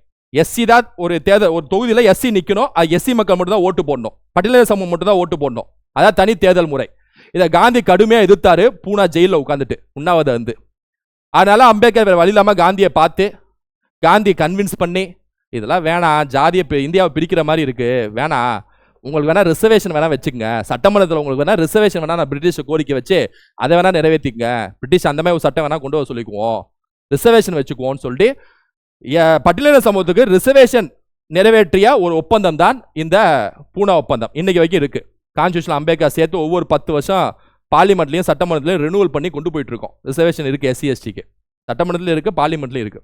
[SPEAKER 1] எஸ்சி தான் ஒரு தேர்தல், ஒரு தொகுதியில் எஸ்சி நிற்கணும், அது எஸ்சி மக்கள் மட்டும் தான் ஓட்டு போடணும், பட்டியலின சமூகம் மட்டும் தான் ஓட்டு போடணும், அதாவது தனி தேர்தல் முறை. இதை காந்தி கடுமையாக எதிர்த்தாரு, பூனா ஜெயிலில் உட்காந்துட்டு உண்ணாவது வந்து. அதனால அம்பேத்கர் வேறு வழி இல்லாமல் காந்தியை பார்த்து காந்தி கன்வின்ஸ் பண்ணி இதெல்லாம் வேணாம், ஜாதியை இந்தியாவை பிரிக்கிற மாதிரி இருக்கு, வேணாம், உங்களுக்கு வேணா ரிசர்வேஷன் வேணா வச்சுக்கங்க, சட்டமன்றத்தில் உங்களுக்கு வேணா ரிசர்வேஷன் வேணா நான் பிரிட்டிஷ் கோரிக்கை வச்சு அதை வேணா நிறைவேற்றிங்க, பிரிட்டிஷ் அந்த மாதிரி ஒரு சட்டம் வேணா கொண்டு வர சொல்லிக்குவோம், ரிசர்வேஷன் வச்சுக்குவோம்னு சொல்லிட்டு பட்டியலின சமூகத்துக்கு ரிசர்வேஷன் நிறைவேற்றிய ஒரு ஒப்பந்தம் தான் இந்த பூனா ஒப்பந்தம். இன்னைக்கு வரைக்கும் இருக்கு. கான்ஸ்டியூஷன் அம்பேத்கர் சேர்த்து ஒவ்வொரு 10 வருஷம் பார்லிமெண்ட்லையும் சட்டமன்றத்திலையும் ரினுவல் பண்ணி கொண்டு போயிட்டு இருக்கோம். ரிசர்வேஷன் இருக்கு எஸ்சி எஸ்டிக்கு, சட்டமன்றத்திலும் இருக்கு, பார்லிமெண்ட்லையும் இருக்கு.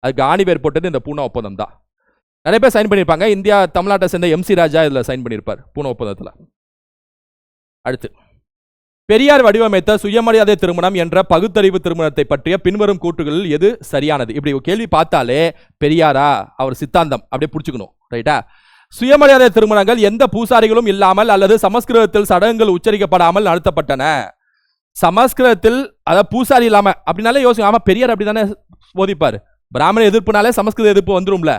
[SPEAKER 1] அதுக்கு ஆணி பேர் போட்டது இந்த பூனா ஒப்பந்தம் தான். நிறைய பேர் சைன் பண்ணியிருப்பாங்க. இந்தியா தமிழ்நாட்டை சேர்ந்த எம்சி ராஜா இதில் சைன் பண்ணியிருப்பார் பூனா ஒப்பந்தத்தில். அடுத்து, பெரியார் வடிவமைத்த சுயமரியாதை திருமணம் என்ற பகுத்தறிவு திருமணத்தை பற்றிய பின்வரும் கூற்றுகளில் எது சரியானது? இப்படி ஒரு கேள்வி பார்த்தாலே பெரியாரா அவர் சித்தாந்தம் அப்படியே பிடிச்சிக்கணும், ரைட்டா? சுயமரியாதை திருமணங்கள் எந்த பூசாரிகளும் இல்லாமல் அல்லது சமஸ்கிருதத்தில் சடங்குகள் உச்சரிக்கப்படாமல் நடத்தப்பட்டன. சமஸ்கிருதத்தில் அதாவது பூசாரி இல்லாம அப்படின்னாலே யோசிக்கும், ஆமா பெரியார் அப்படி தானே போதிப்பார். பிராமண எதிர்ப்புனாலே சமஸ்கிருத எதிர்ப்பு வந்துரும்ல,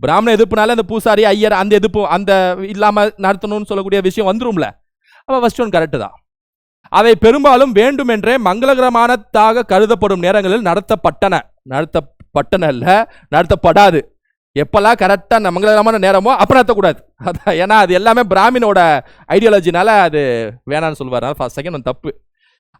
[SPEAKER 1] பிராமண எதிர்ப்புனால அந்த பூசாரி ஐயர் அந்த எதிர்ப்பு அந்த இல்லாம நடத்தணும்னு சொல்லக்கூடிய விஷயம் வந்துரும்ல. அப்ப ஃபர்ஸ்ட் ஒன் கரெக்ட் தான். அவை பெரும்பாலும் வேண்டுமென்றே மங்களகரமானதாக கருதப்படும் நேரங்களில் நடத்தப்பட்டன இல்ல, நடத்தப்படாது. எப்பெல்லாம் கரெக்டாக மங்களகரமான நேரமோ அப்போ நடத்தக்கூடாது. அதான், ஏன்னா அது எல்லாமே பிராமினோட ஐடியாலஜினால அது வேணான்னு சொல்லுவார். ஃபர்ஸ்ட் செகண்ட் தப்பு.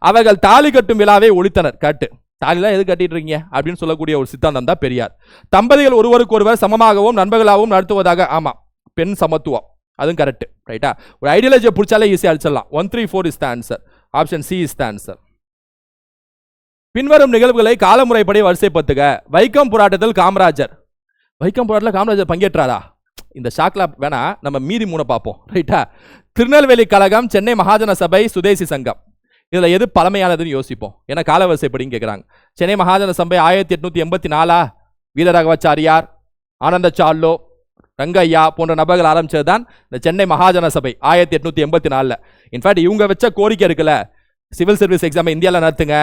[SPEAKER 1] அவர்கள் தாலி கட்டும் விழாவை ஒழித்தனர். கரெக்ட். தாலிலாம் எது கட்டிட்டு இருக்கீங்க அப்படின்னு சொல்லக்கூடிய ஒரு சித்தாந்தம் தான் பெரியார். தம்பதிகள் ஒருவருக்கு ஒருவர் சமமாகவும் நண்பர்களாகவும் நடத்துவதாக. ஆமா, பெண் சமத்துவம், அதுவும் கரெக்ட், ரைட்டா? ஒரு ஐடியாலஜியை பிடிச்சாலே ஈஸியாக அடிச்சிடலாம். 134 is the answer. Option C is the answer. பின்வரும் நிகழ்வுகளை காலமுறைப்படி வரிசைப்படுத்துக. வைக்கம் போராட்டத்தில் காமராஜர். வைக்கம் போராட்டத்தில் காமராஜர் பங்கேற்றாரா? இந்த ஷாக்ல வேணா நம்ம மீதி 3 பார்ப்போம், ரைட்டா? திருநெல்வேலி கழகம், சென்னை மகாஜன சபை, சுதேசி சங்கம். இதுல எது பழமையானதுன்னு யோசிப்போம், ஏன்னா காலவரிசைப்படின்னு கேட்குறாங்க. சென்னை மகாஜன சபை 1884 வீரராகவாச்சாரியார், ஆனந்த சார்லோ, ரங்கையா போன்ற நபர்கள் ஆரம்பிச்சது தான் இந்த சென்னை மகாஜன சபை 1884. இன்ஃபேக்ட் இவங்க வச்ச கோரிக்கை இருக்குல்ல, சிவில் சர்வீஸ் எக்ஸாம் இந்தியாவில் நடத்துங்க.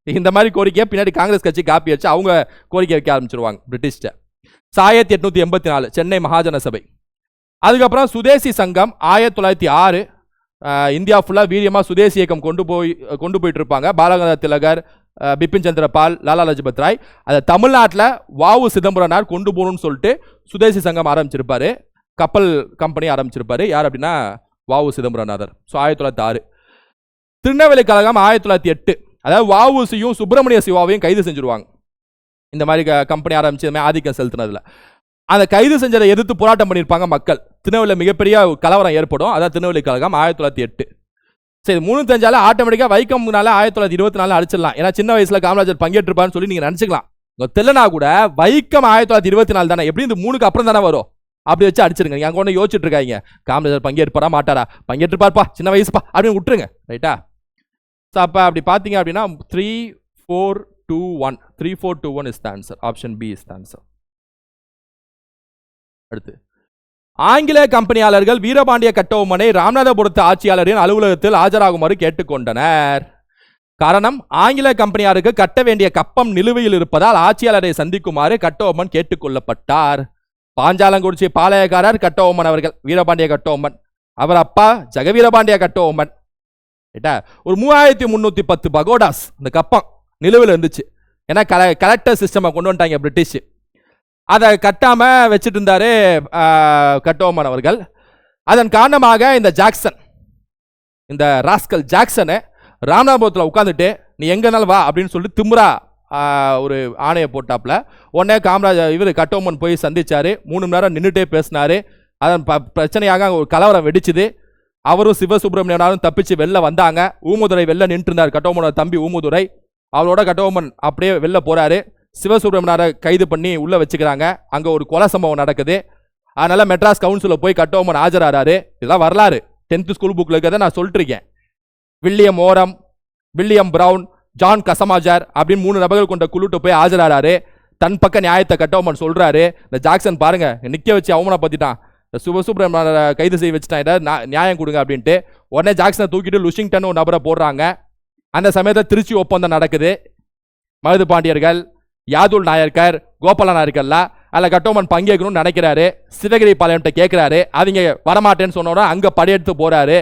[SPEAKER 1] இந்த மாதிரி கோரிக்கையை பின்னாடி காங்கிரஸ் கட்சி காப்பி வச்சு அவங்க கோரிக்கை வைக்க ஆரம்பிச்சிருவாங்க பிரிட்டிஷ்ட. 1884 சென்னை மகாஜன சபை. அதுக்கப்புறம் சுதேசி சங்கம் 1906 இந்தியா ஃபுல்லாக வீரியமாக சுதேசி இயக்கம் கொண்டு போயிட்டு இருப்பாங்க. பாலகங்காதர திலகர், பிபின் சந்திர பால், லாலா லஜபத் ராய். அதை தமிழ்நாட்டில் வாவு சிதம்பரனார் கொண்டு போகணும்னு சொல்லிட்டு சுதேசி சங்கம் ஆரம்பிச்சிருப்பாரு. கப்பல் கம்பெனி ஆரம்பிச்சிருப்பாரு. யார் அப்படின்னா வாவு சிதம்பரநாதர். ஸோ 1906. திருநெல்வேலி கழகம் 1908. அதாவது வாவுசியும் சுப்பிரமணிய சிவாவையும் கைது செஞ்சிருவாங்க. இந்த மாதிரி கம்பெனி ஆரம்பிச்சு ஆதிக்கம் செலுத்தினதுல அந்த கைது செஞ்சதை எதிர்த்து போராட்டம் பண்ணியிருப்பாங்க மக்கள். திருநெல்வேலியில் மிகப்பெரிய கலவரம் ஏற்படும். அதான் திருநெல்வேலி கழகம் 1908. சரி, 35 ஆட்டோமேட்டிக்காக வைக்கம்னால 1924 அடிச்சிடலாம். ஏன்னா சின்ன வயசுல காமராஜர் பங்கேற்றிருப்பான்னு சொல்லி நீங்க நினைச்சுக்கலாம். தெரியலனா கூட வைக்கம் 1924 தானே, எப்படி இந்த 3க்கு அப்புறம் தானே வரும், அப்படி வச்சு அடிச்சிருங்க. அங்கே ஒன்று யோசிச்சுட்டு இருக்காங்க, காமராஜர் பங்கேற்பாரா மாட்டாரா, பங்கேற்றுப்பார்ப்பா, சின்ன வயசுப்பா அப்படின்னு விட்டுருங்க. ரைட்டா? ஸோ அப்போ அப்படி பார்த்தீங்க அப்படின்னா 3421 3421 is the answer. Option B is the answer. அடுத்து, ஆங்கில கம்பெனியாளர்கள் வீரபாண்டிய கட்டபொம்மனை ராமநாதபுரத்து ஆட்சியாளரின் அலுவலகத்தில் ஆஜராகுமாறு கேட்டுக்கொண்டனர். காரணம், ஆங்கில கம்பெனியாருக்கு கட்ட வேண்டிய கப்பம் நிலுவையில் இருப்பதால் ஆட்சியாளரை சந்திக்குமாறு கட்டபொம்மன் கேட்டுக்கொள்ளப்பட்டார். பாஞ்சாலங்குறிச்சி பாளையக்காரர் கட்டபொம்மன் அவர்கள், வீரபாண்டிய கட்டபொம்மன். அவர் அப்பா ஜெகவீரபாண்டிய கட்டபொம்மன். ஒரு 3310 பகோடாஸ் இந்த கப்பம் நிலுவையில் இருந்துச்சு. ஏன்னா கலெக்டர் சிஸ்டம் கொண்டு வந்துட்டாங்க பிரிட்டிஷ். அதை கட்டாம வச்சுட்டு இருந்தாரு கட்டபொம்மன் அவர்கள். அதன் காரணமாக இந்த ஜாக்சன், இந்த ராஸ்கல் ஜாக்சனு ராமநாதபுரத்தில் உட்காந்துட்டு நீ எங்கனாலும் வா அப்படின்னு சொல்லிட்டு திமுறா ஒரு ஆணையை போட்டாப்ல. உடனே இவர் கட்டபொம்மன் போய் சந்திச்சாரு. 3 மணி நேரம் நின்றுட்டே பேசினாரு. அதன் பிரச்சனையாக ஒரு கலவரம் வெடிச்சுது. அவரும் சிவசுப்பிரமணியனாரும் தப்பிச்சு வெளில வந்தாங்க. ஊமுதுரை வெளில நின்று இருந்தார், கட்டபொம்மனோட தம்பி ஊமுதுரை. அவரோட கட்டபொம்மன் அப்படியே வெளில போறாரு. சிவசுப்பிரமணியனாரை கைது பண்ணி உள்ள வச்சுக்கிறாங்க. அங்க ஒரு கொலை சம்பவம் நடக்குது. அதனால மெட்ராஸ் கவுன்சிலில் போய் கட்டபொம்மன் ஆஜராறாரு. இதெல்லாம் வரலாறு, 10th ஸ்கூல் புக்ல இருக்கிறத நான் சொல்லிட்டு இருக்கேன். வில்லியம் ஓரம், வில்லியம் பிரவுன், ஜான் கசமாஜர் அப்படின்னு 3 நபர்கள் கொண்ட குழுட்டு போய் ஆஜராறாரு. தன் பக்க நியாயத்தை கட்டபொம்மன் சொல்றாரு. இந்த ஜாக்சன் பாருங்க நிக்க வச்சு அவமானப்படுத்திட்டான், சிவசுப்பிரமணியனை கைது செய்ய வச்சுட்டான், நியாயம் கொடுங்க அப்படின்ட்டு. உடனே ஜாக்சனை தூக்கிட்டு லுஷிங்டன் ஒரு நபரை போடுறாங்க. அந்த சமயத்தில் திருச்சி ஒப்பந்தம் நடக்குது. மருது பாண்டியர்கள், யாதுல் நாயர்கர், கோபால நாயர்கர்லாம் அதில் கட்டபொம்மன் பங்கேற்கணும்னு நினைக்கிறாரு. சிவகிரி பாளையம்கிட்ட கேட்கிறாரு. அவங்க வரமாட்டேன்னு சொன்னோன்னா அங்கே படையெடுத்து போறாரு.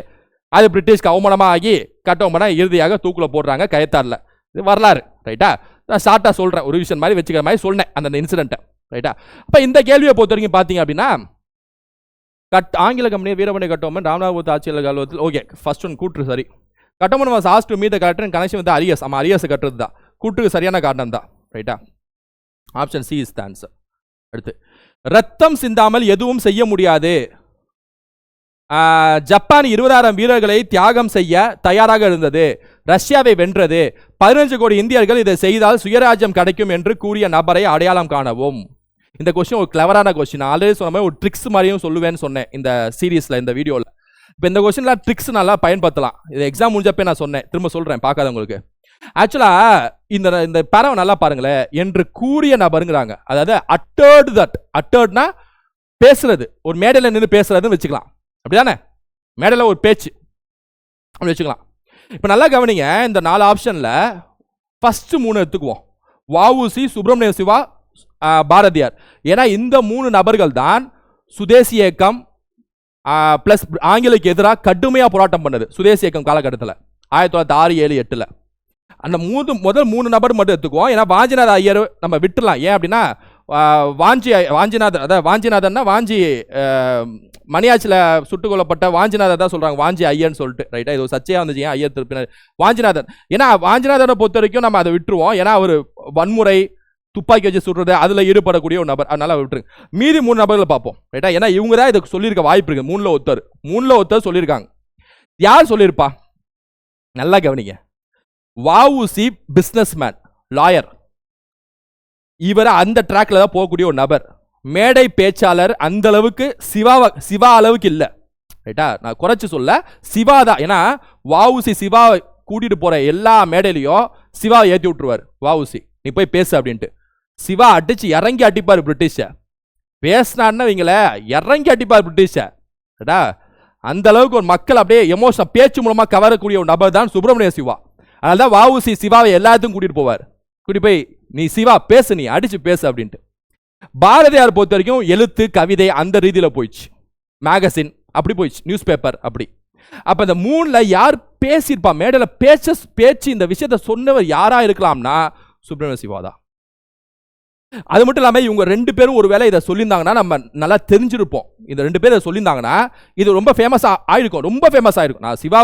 [SPEAKER 1] அது பிரிட்டிஷ்க்கு அவமானமாக ஆகி கட்டபொம்மனை இறுதியாக தூக்கில் போடுறாங்க கயத்தாரில். இது வரலாறு. ரைட்டா? நான் ஷார்ட்டாக சொல்கிறேன், ஒரு விஷயம் மாதிரி வச்சுக்கிற மாதிரி சொன்னேன் அந்த இன்சிடென்ட்டை. ரைட்டா? அப்போ இந்த கேள்வியை பொறுத்த வரைக்கும் பார்த்தீங்க அப்படின்னா, ஆங்கில கம்பெனி வீரபாண்டிய கட்டபொம்மன் ராமநாதபுரத்து ஆட்சியாளர் காலத்தில், ஓகே ஃபர்ஸ்ட் ஒன் கூற்று சரி. Kattabomman was asked to meet the collector in connection with arrears. ஆமாம், அரியஸ் கட்டுறது தான் கூற்றுக்கு சரியான காரணம் தான். ரைட்டா? Option C is the answer. அடுத்து, ரத்தம் சிந்தாமல் எதுவும் செய்ய முடியாது. ஜப்பான் 20,000 வீரர்களை தியாகம் செய்ய தயாராக இருந்தது. ரஷ்யாவை வென்றது. 15 கோடி இந்தியர்கள் இதை செய்தால் சுயராஜ்யம் கிடைக்கும் என்று கூறிய நபரை அடையாளம் காணவும். இந்த கொஸ்டின் ஒரு கிளவரான கொஸ்டின். ஆல்ரெடி சொன்ன மாதிரி ஒரு ட்ரிக்ஸ் மாதிரியும் சொல்லுவேன்னு சொன்னேன் இந்த சீரீஸ்ல, இந்த வீடியோவில். இப்போ இந்த கொஸ்டின்லாம் ட்ரிக்ஸ் நல்லா பயன்படுத்தலாம். இது எக்ஸாம் முடிஞ்சப்பே நான் சொன்னேன், திரும்ப சொல்றேன் பார்க்காதவங்களுக்கு. ஆக்சுவலா இந்த பறவை நல்லா பாருங்களேன். என்று கூறிய நபருங்கிறாங்க. அதாவது அட்டர்டு தட். அட்டர்ட்னா பேசுறது, ஒரு மேடையில் நின்று பேசுறதுன்னு வச்சுக்கலாம். அப்படிதானே? மேடையில் ஒரு பேச்சு அப்படி வச்சுக்கலாம். இப்போ நல்லா கவனிங்க, இந்த 4 ஆப்ஷன்ல ஃபர்ஸ்ட் 3 எடுத்துக்குவோம். வஉசி, சுப்பிரமணிய சிவா, பாரதியார். ஏன்னா இந்த 3 நபர்கள் தான் சுதேசி இயக்கம் பிளஸ் ஆங்கிலேக்கு எதிராக கடுமையாக போராட்டம் பண்ணது. சுதேசி இயக்கம் காலகட்டத்தில் 1906, 7, 8. அந்த முதல் 3 நபர் மட்டும் எடுத்துக்குவோம். ஏன்னா வாஞ்சிநாத ஐயர் நம்ம விட்டுலாம். ஏன் அப்படின்னா வாஞ்சிநாதன், அதாவது வாஞ்சிநாதன்னா வாஞ்சி மணியாச்சில் சுட்டுக் கொல்லப்பட்ட வாஞ்சிநாதன் தான் சொல்றாங்க, வாஞ்சி ஐயர்னு சொல்லிட்டு. ரைட்டா? இது ஒரு சர்ச்சையா வந்துச்சு, ஏன் ஐயர் திருப்பினர் வாஞ்சிநாதன். ஏன்னா வாஞ்சிநாதனை பொறுத்த வரைக்கும் நம்ம அதை விட்டுருவோம். ஏன்னா அவர் வன்முறை, துப்பாக்கி வச்சு சுடுறது அதில் ஈடுபடக்கூடிய ஒரு நபர். அதனால விட்டுருங்க. மீதி 3 நபர்களை பார்ப்போம். ரைட்டா? ஏன்னா இவங்க தான் இதுக்கு சொல்லியிருக்க வாய்ப்பு இருக்கு. 3ல் ஒருத்தர் சொல்லியிருக்காங்க. யார் சொல்லியிருப்பா? நல்லா கவனிங்க. VOC businessman, lawyer. இவர் அந்த ட்ராக்ல தான் போகக்கூடிய ஒரு நபர். மேடை பேச்சாளர் அந்த அளவுக்கு சிவா அளவுக்கு இல்லை. ரைட்டா? நான் குறைச்சு சொல்ல, சிவா தான். ஏன்னா வஉசி சிவா கூட்டிட்டு போற எல்லா மேடையிலையும் சிவா ஏற்றி விட்டுருவார். வஉசி நீ போய் பேசு அப்படின்ட்டு. சிவா அடிச்சு இறங்கி அடிப்பார் பிரிட்டிஷ. பேசினார்னா இவங்கள இறங்கி அடிப்பார் பிரிட்டிஷ. ரைட்டா? அந்த அளவுக்கு ஒரு மக்கள் அப்படியே எமோஷனல் பேச்சு மூலமா கவரக்கூடிய ஒரு நபர் தான் சுப்பிரமணிய சிவா. அதனால்தான் வஉசி சிவாவை எல்லாத்தையும் கூட்டிட்டு போவார். கூட்டிட்டு போய் நீ சிவா பேசு, நீ அடிச்சு பேசு அப்படின்ட்டு. பாரதியார் பொறுத்த வரைக்கும் எழுத்து கவிதை அந்த ரீதியில போயிடுச்சு, மேகசின் அப்படி போயிடுச்சு, நியூஸ் பேப்பர் அப்படி. அப்ப இந்த மூணுல யார் பேசியிருப்பா மேடையில பேச்சு இந்த விஷயத்த சொன்னவர் யாரா இருக்கலாம்னா சுப்பிரமணிய சிவாதா. அது மட்டும் இல்லாம இவங்க 2 பேரும் ஒருவேளை இதை சொல்லியிருந்தாங்கன்னா நம்ம நல்லா தெரிஞ்சிருப்போம். இந்த 2 பேர் இதை சொல்லியிருந்தாங்கன்னா இது ரொம்ப ஃபேமஸ் ஆயிருக்கும், ரொம்ப ஃபேமஸ் ஆயிருக்கும். நான் சிவா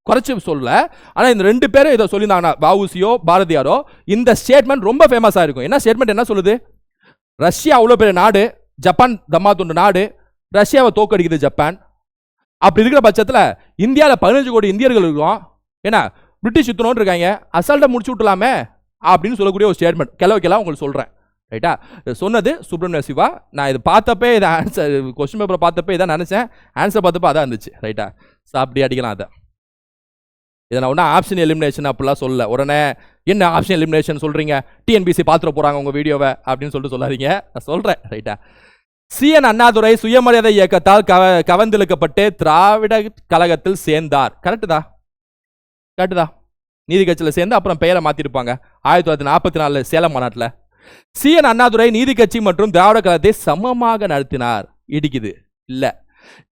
[SPEAKER 1] குறைச்சி சொல்ல, ஆனா இந்த 2 பேரும் இதை சொல்லியிருந்தாங்கன்னா வஉசியோ பாரதியாரோ இந்த ஸ்டேட்மெண்ட் ரொம்ப ஃபேமஸ் ஆயிருக்கும். என்ன ஸ்டேட்மெண்ட் என்ன சொல்லுது? ரஷ்யா அவ்வளோ பெரிய நாடு, ஜப்பான் தம்மா துண்டு நாடு, ரஷ்யாவை தோக்கடிக்குது ஜப்பான். அப்படி இருக்கிற பட்சத்தில் இந்தியாவில் 15 கோடி இந்தியர்கள் இருக்கும், ஏன்னா பிரிட்டிஷ் யுத்தம்னு இருக்காங்க, அசால்ட்டை முடிச்சு விட்டலாமே அப்படின்னு சொல்லக்கூடிய ஒரு ஸ்டேட்மெண்ட் கிளவா உங்களுக்கு சொல்கிறேன். ரைட்டா? சொன்னது சுப்பிரமணிய சிவா. நான் இது பார்த்தப்பே இதை ஆன்சர் கொஸ்டின் பேப்பரை பார்த்தப்பே இதான் நினச்சேன், ஆன்சர் பார்த்தப்போ அதான் இருந்துச்சு. ரைட்டா? ஸோ அப்படி அடிக்கலாம் அதை. இதை நான் ஒன்றும் ஆப்ஷன் எலிமினேஷன் அப்படிலாம் சொல்ல. உடனே என்ன ஆப்ஷன் எலிமினேஷன் சொல்கிறீங்க, டிஎன்பிசி பார்த்துட போகிறாங்க உங்கள் வீடியோவை அப்படின்னு சொல்லிட்டு சொல்லாதீங்க, நான் சொல்கிறேன். ரைட்டா? சிஎன் அண்ணாதுரை சுயமரியாதை இயக்கத்தால் கவர்ந்திழுக்கப்பட்டு திராவிட கழகத்தில் சேர்ந்தார். கரெக்டுதா? கரெக்டுதா? நீதி கட்சியில் சேர்ந்து அப்புறம் பெயரை மாற்றிருப்பாங்க 1944 சேலம் மாநாட்டில். சிஎன் அண்ணாதுரை நீதி கட்சி மற்றும் திராவிட கழகத்தை சமமாக நடத்தினார். இடிக்குது இல்லை,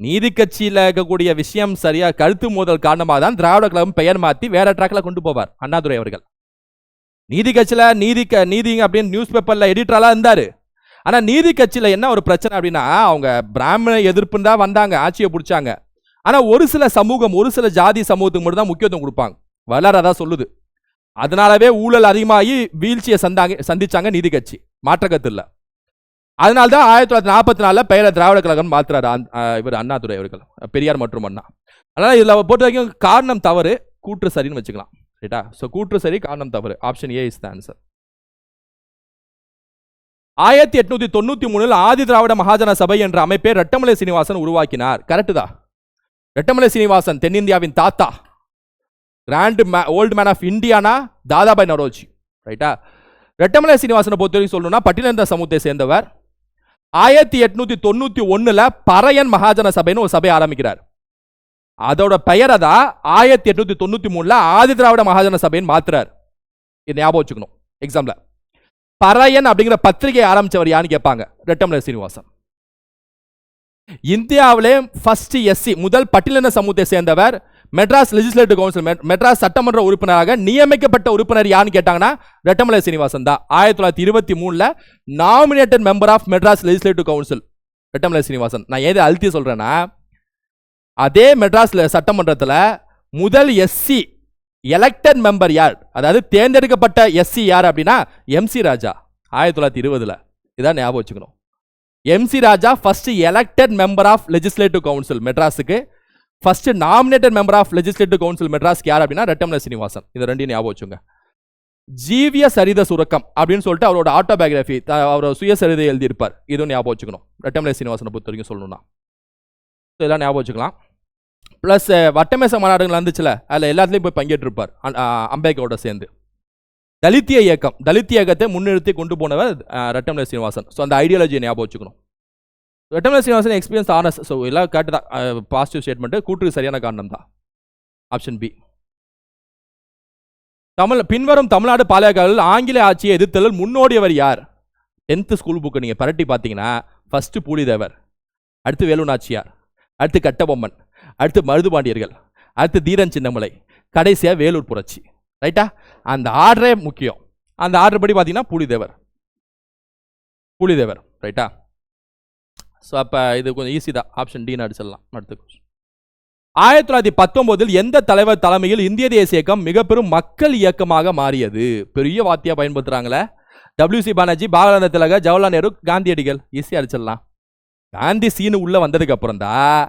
[SPEAKER 1] நீதி கட்சியில் இருக்கக்கூடிய விஷயம் சரியா கருத்து மோதல் காரணமாக தான் திராவிட கழகம் பெயர் மாற்றி வேற ட்ராக்ல கொண்டு போவார் அண்ணாதுரை அவர்கள். நீதி கட்சியில் நீதிங்க அப்படின்னு நியூஸ் பேப்பர்ல எடிட்டரா இருந்தாரு. ஆனா நீதி கட்சியில என்ன ஒரு பிரச்சனை அப்படின்னா, அவங்க பிராமண எதிர்ப்புன்னு தான் வந்தாங்க, ஆட்சியை பிடிச்சாங்க. ஆனா ஒரு சில சமூகம், ஒரு சில ஜாதி சமூகத்துக்கு மட்டும் தான் முக்கியத்துவம் கொடுப்பாங்க. வரலாறு அதான் சொல்லுது. அதனாலவே ஊழல் அதிகமாகி வீழ்ச்சியை சந்திச்சாங்க நீதி கட்சி, மாற்றக்கத்து இல்லை. அதனால்தான் 1944 பெயரை திராவிட கழகம் மாத்துறாரு இவர் அண்ணாதுரை அவர்கள், பெரியார் மற்றும் அண்ணா. அதனால இதுல பொறுத்த வரைக்கும் காரணம் தவறு, கூற்று சரின்னு வச்சுக்கலாம். ரைட்டா? சோ கூற்று சரி, காரணம் தவறு. Option A is the answer. 1893 Adi Dravida மகாஜன சபை என்ற அமைப்பை ரெட்டமலை சீனிவாசன் உருவாக்கினார். கரெக்டுதா? ரெட்டமலை சீனிவாசன் தென்னிந்தியாவின் தாத்தா, கிராண்ட் ஓல்டு மேன் ஆஃப் இந்தியானா தாதாபாய் நரோஜி. ரைட்டா? ரெட்டமலை சீனிவாசனை பொறுத்த வரைக்கும் சொல்லணும்னா பட்டியலிந்த சமூகத்தை சேர்ந்தவர். 1891 பறையன் மகாஜன சபைன்னு ஒரு சபை ஆரம்பிக்கிறார். அதோட பெயரை தான் 1893 ஆதி திராவிட மகாஜன சபைன்னு மாத்துறார். இது ஞாபகம் வச்சுக்கணும் எக்ஸாம்ல. பறையன் அப்படிங்கிற பத்திரிகை ஆரம்பிச்சவர் யான்னு கேட்பாங்க, ரெட்டமலை சீனிவாசன். இந்தியாவிலே ஃபர்ஸ்ட் எஸ்சி, முதல் பட்டியலின சமூகத்தை சேர்ந்தவர், மெட்ராஸ் லெஜிஸ்லேட்டிவ் கவுன்சில், மெட்ராஸ் சட்டமன்ற உறுப்பினராக நியமிக்கப்பட்ட உறுப்பினர் யான்னு கேட்டாங்கன்னா ரெட்டமலை சீனிவாசன் தான். 1923 nominated member of Madras legislative council Rettamalai Srinivasan. நான் ஏது அழுத்தி சொல்றேன்னா, அதே மெட்ராஸ் சட்டமன்றத்தில் முதல் எஸ்சி எலெக்டட் மெம்பர் யார், அதாவது தேர்ந்தெடுக்கப்பட்ட எஸ்சி யார் அப்படின்னா எம்சி ராஜா 1920. இதான் ஞாபகம் வச்சுக்கணும். MC Rajah first elected member of legislative council மெட்ராஸுக்கு, first nominated member of legislative council மெட்ராஸ்க்கு யார் அப்படின்னா ரெட்டமலை சீனிவாசன். இது ரெண்டையும் ஞாபகம் வச்சுங்க. ஜீவிய சரித சுரக்கம் அப்படின்னு சொல்லிட்டு அவரோட ஆட்டோபயோகிராஃபி, அவரோட சுயசரிதை எழுதியிருப்பார். இதுவும் ஞாபகம் வச்சுக்கணும் ரெட்டமலை சீனிவாசனை பொறுத்த வரைக்கும் சொல்லணும்னா. இதெல்லாம் ஞாபகம் வச்சுக்கலாம். பிளஸ் வட்டமேச மாநாடுகள் வந்துச்சுல, அதில் எல்லாத்துலேயும் போய் பங்கேற்றிருப்பார் அம்பேத்கரோட சேர்ந்து. தலித்திய இயக்கம், தலித்திய இயக்கத்தை முன்னிறுத்தி கொண்டு போனவர் ரெட்டமலை சீனிவாசன். ஸோ அந்த ஐடியாலஜியை ஞாபகம் வச்சுக்கணும். Rettamalai Srinivasan experience RS. So எல்லாம் கரெக்ட் தான், பாசிட்டிவ் ஸ்டேட்மெண்ட், கூட்டுக்கு சரியான காரணம் தான். Option B. பின்வரும் தமிழ்நாடு பாளையக்காரர்கள் ஆங்கில ஆட்சியை எதிர்த்தல் முன்னோடியவர் யார்? 10th ஸ்கூல் புக்கு நீங்கள் பரட்டி பார்த்தீங்கன்னா ஃபர்ஸ்ட் பூலிதேவர், அடுத்து வேலு நாச்சியார், அடுத்து கட்டபொம்மன், அடுத்து மருதுபாண்டியர்கள், அடுத்து தீரன் சின்னமலை, கடைசியா வேலூர் புரட்சி. ரைட்டா? அந்த ஆர்டரே முக்கியம். அந்த ஆர்டர் படி பார்த்தீங்கன்னா பூலிதேவர். ரைட்டா? ஸோ அப்போ இது கொஞ்சம் ஈஸி தான், ஆப்ஷன் டி அடிச்சிடலாம். அடுத்த 1919 எந்த தலைவர் தலைமையில் இந்திய தேசிய இயக்கம் மிக பெரும் மக்கள் இயக்கமாக மாறியது? பெரிய வார்த்தையா பயன்படுத்துறாங்களே. WC பானர்ஜி, பாலகங்காதர திலகர், ஜவஹர்லால் நேரு, காந்தியடிகள். ஈஸியா அடிச்சிடலாம். காந்தி சீனு உள்ள வந்ததுக்கு அப்புறம் தான்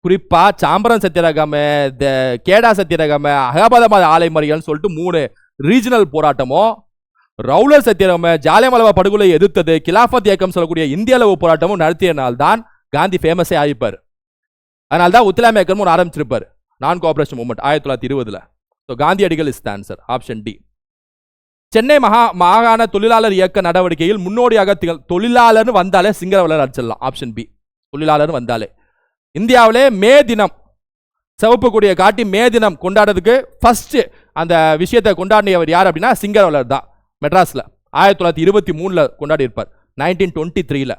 [SPEAKER 1] குறிப்பா சாம்பரம் சத்தியாகிரகம், கேடா சத்தியாகிரகம், அகமதாபாத் ஆலை மறியல்னு சொல்லிட்டு 3 ரீஜனல் போராட்டமும், ரவுலர் சத்தியாகிரகம், ஜாலியன்வாலா படுகொலை எதிர்த்தது, கிலாஃபத் இயக்கம் சொல்லக்கூடிய இந்திய அளவு போராட்டமும் நடத்தியனால்தான் காந்தி ஃபேமஸே ஆகிப்பார். அதனால்தான் உத்தலாமிய இயக்கம் ஒன்று ஆரம்பிச்சிருப்பார், நான் கோஆபரேஷன் மூவ்மெண்ட் 1920. ஸோ காந்தியடிகள் is the answer. Option D. Chennai மாகாண தொழிலாளர் இயக்க நடவடிக்கையில் முன்னோடியாக தொழிலாளர்னு வந்தாலே சிங்கள வளர் அடிச்சிடலாம். Option B. தொழிலாளர் வந்தாலே. இந்தியாவிலே மே தினம் சிவப்பு கொடியை காட்டி மே தினம் கொண்டாடுறதுக்கு ஃபர்ஸ்ட் அந்த விஷயத்தை கொண்டாடியவர் யார் அப்படின்னா சிங்கரவலர் தான். மெட்ராஸ்ல 1923 கொண்டாடி இருப்பார். 1923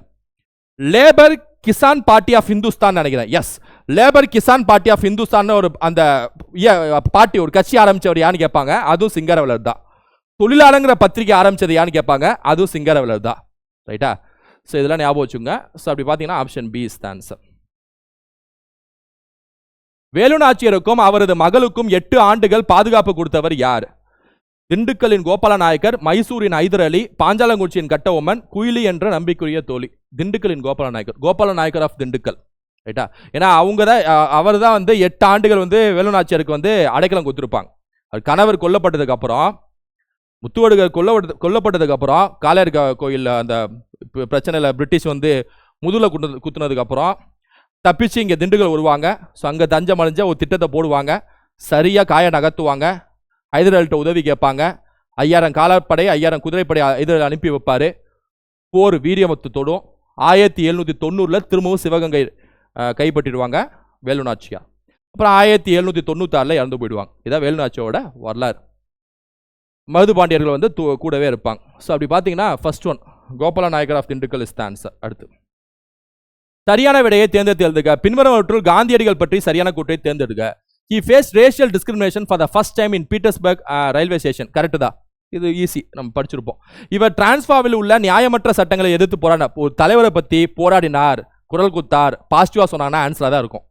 [SPEAKER 1] labour Kisan party of Hindustan நினைக்கிறேன். Yes, labour Kisan party of Hindustan ஒரு அந்த பார்ட்டி ஒரு கட்சி ஆரம்பிச்சவர் யான்னு கேட்பாங்க, அதுவும் சிங்கரவலர் தான். தொழிலாளங்கிற பத்திரிகை ஆரம்பிச்சது யான்னு கேட்பாங்க, அதுவும் சிங்கரவலர் தான். ரைட்டா? ஸோ இதெல்லாம் ஞாபகம் வச்சுங்க. ஸோ அப்படி பார்த்தீங்கன்னா option B is the answer. Velu நாச்சியருக்கும் அவரது மகளுக்கும் 8 ஆண்டுகள் பாதுகாப்பு கொடுத்தவர் யார்? திண்டுக்கலின் கோபால நாயக்கர், மைசூரின் ஐதர் அலி, பாஞ்சாலங்குறிச்சியின் கட்டபொம்மன், குயிலி என்ற நம்பிக்கையுரிய தோழி. திண்டுக்கலின் கோபால நாயக்கர், கோபால நாயக்கர் ஆஃப் திண்டுக்கல். ரைட்டா? ஏன்னா அவங்க தான், அவர் தான் வந்து 8 ஆண்டுகள் வந்து வேலு நாச்சியாருக்கு வந்து அடைக்கலம் கொடுத்துருப்பாங்க. அவர் கணவர் கொல்லப்பட்டதுக்கு அப்புறம், முத்துவடுகர் கொல்லப்பட்டதுக்கு அப்புறம், காளையார் கோயில் அந்த பிரச்சனையில் பிரிட்டிஷ் வந்து முதுல குத்துனதுக்கு அப்புறம் தப்பிச்சு இங்கே திண்டுக்கல் வருவாங்க. ஸோ அங்கே தஞ்சம் அடைஞ்ச ஒரு திட்டத்தை போடுவாங்க. சரியாக காய நகர்த்துவாங்க. ஹைதராலிட்ட உதவி கேட்பாங்க. 5000 காலாட்படை 5000 குதிரைப்படை ஹைதரால் அனுப்பி வைப்பார். போர் வீரியமத்தோடும் 1790 திரும்பவும் சிவகங்கை கைப்பற்றிடுவாங்க வேலு நாச்சியார். அப்புறம் 1796 இறந்து போயிடுவாங்க. இதான் வேலு நாச்சியோட வரலாறு. மருது பாண்டியர்கள் வந்து கூடவே இருப்பாங்க. ஸோ அப்படி பார்த்தீங்கன்னா first one Gopala Nayakkar of Dindigul is the answer. அடுத்து சரியான விடையை தேர்ந்தெடுத்து எழுதுக. பின்வருவற்றுள் காந்தியடிகள் பற்றி சரியான கூற்றை தேர்ந்தெடுக்க. He faced racial discrimination for the first time in Petersburg railway station. Correct தான், இது ஈஸி, நம்ம படிச்சிருப்போம். இவர் டிரான்ஸ்பாவில் உள்ள நியாயமற்ற சட்டங்களை எதிர்த்து போராடினார். ஒரு தலைவரை பற்றி போராடினார், குரல் குத்தார், பாசிட்டிவா சொன்னாங்கன்னா ஆன்சராக தான் இருக்கும்.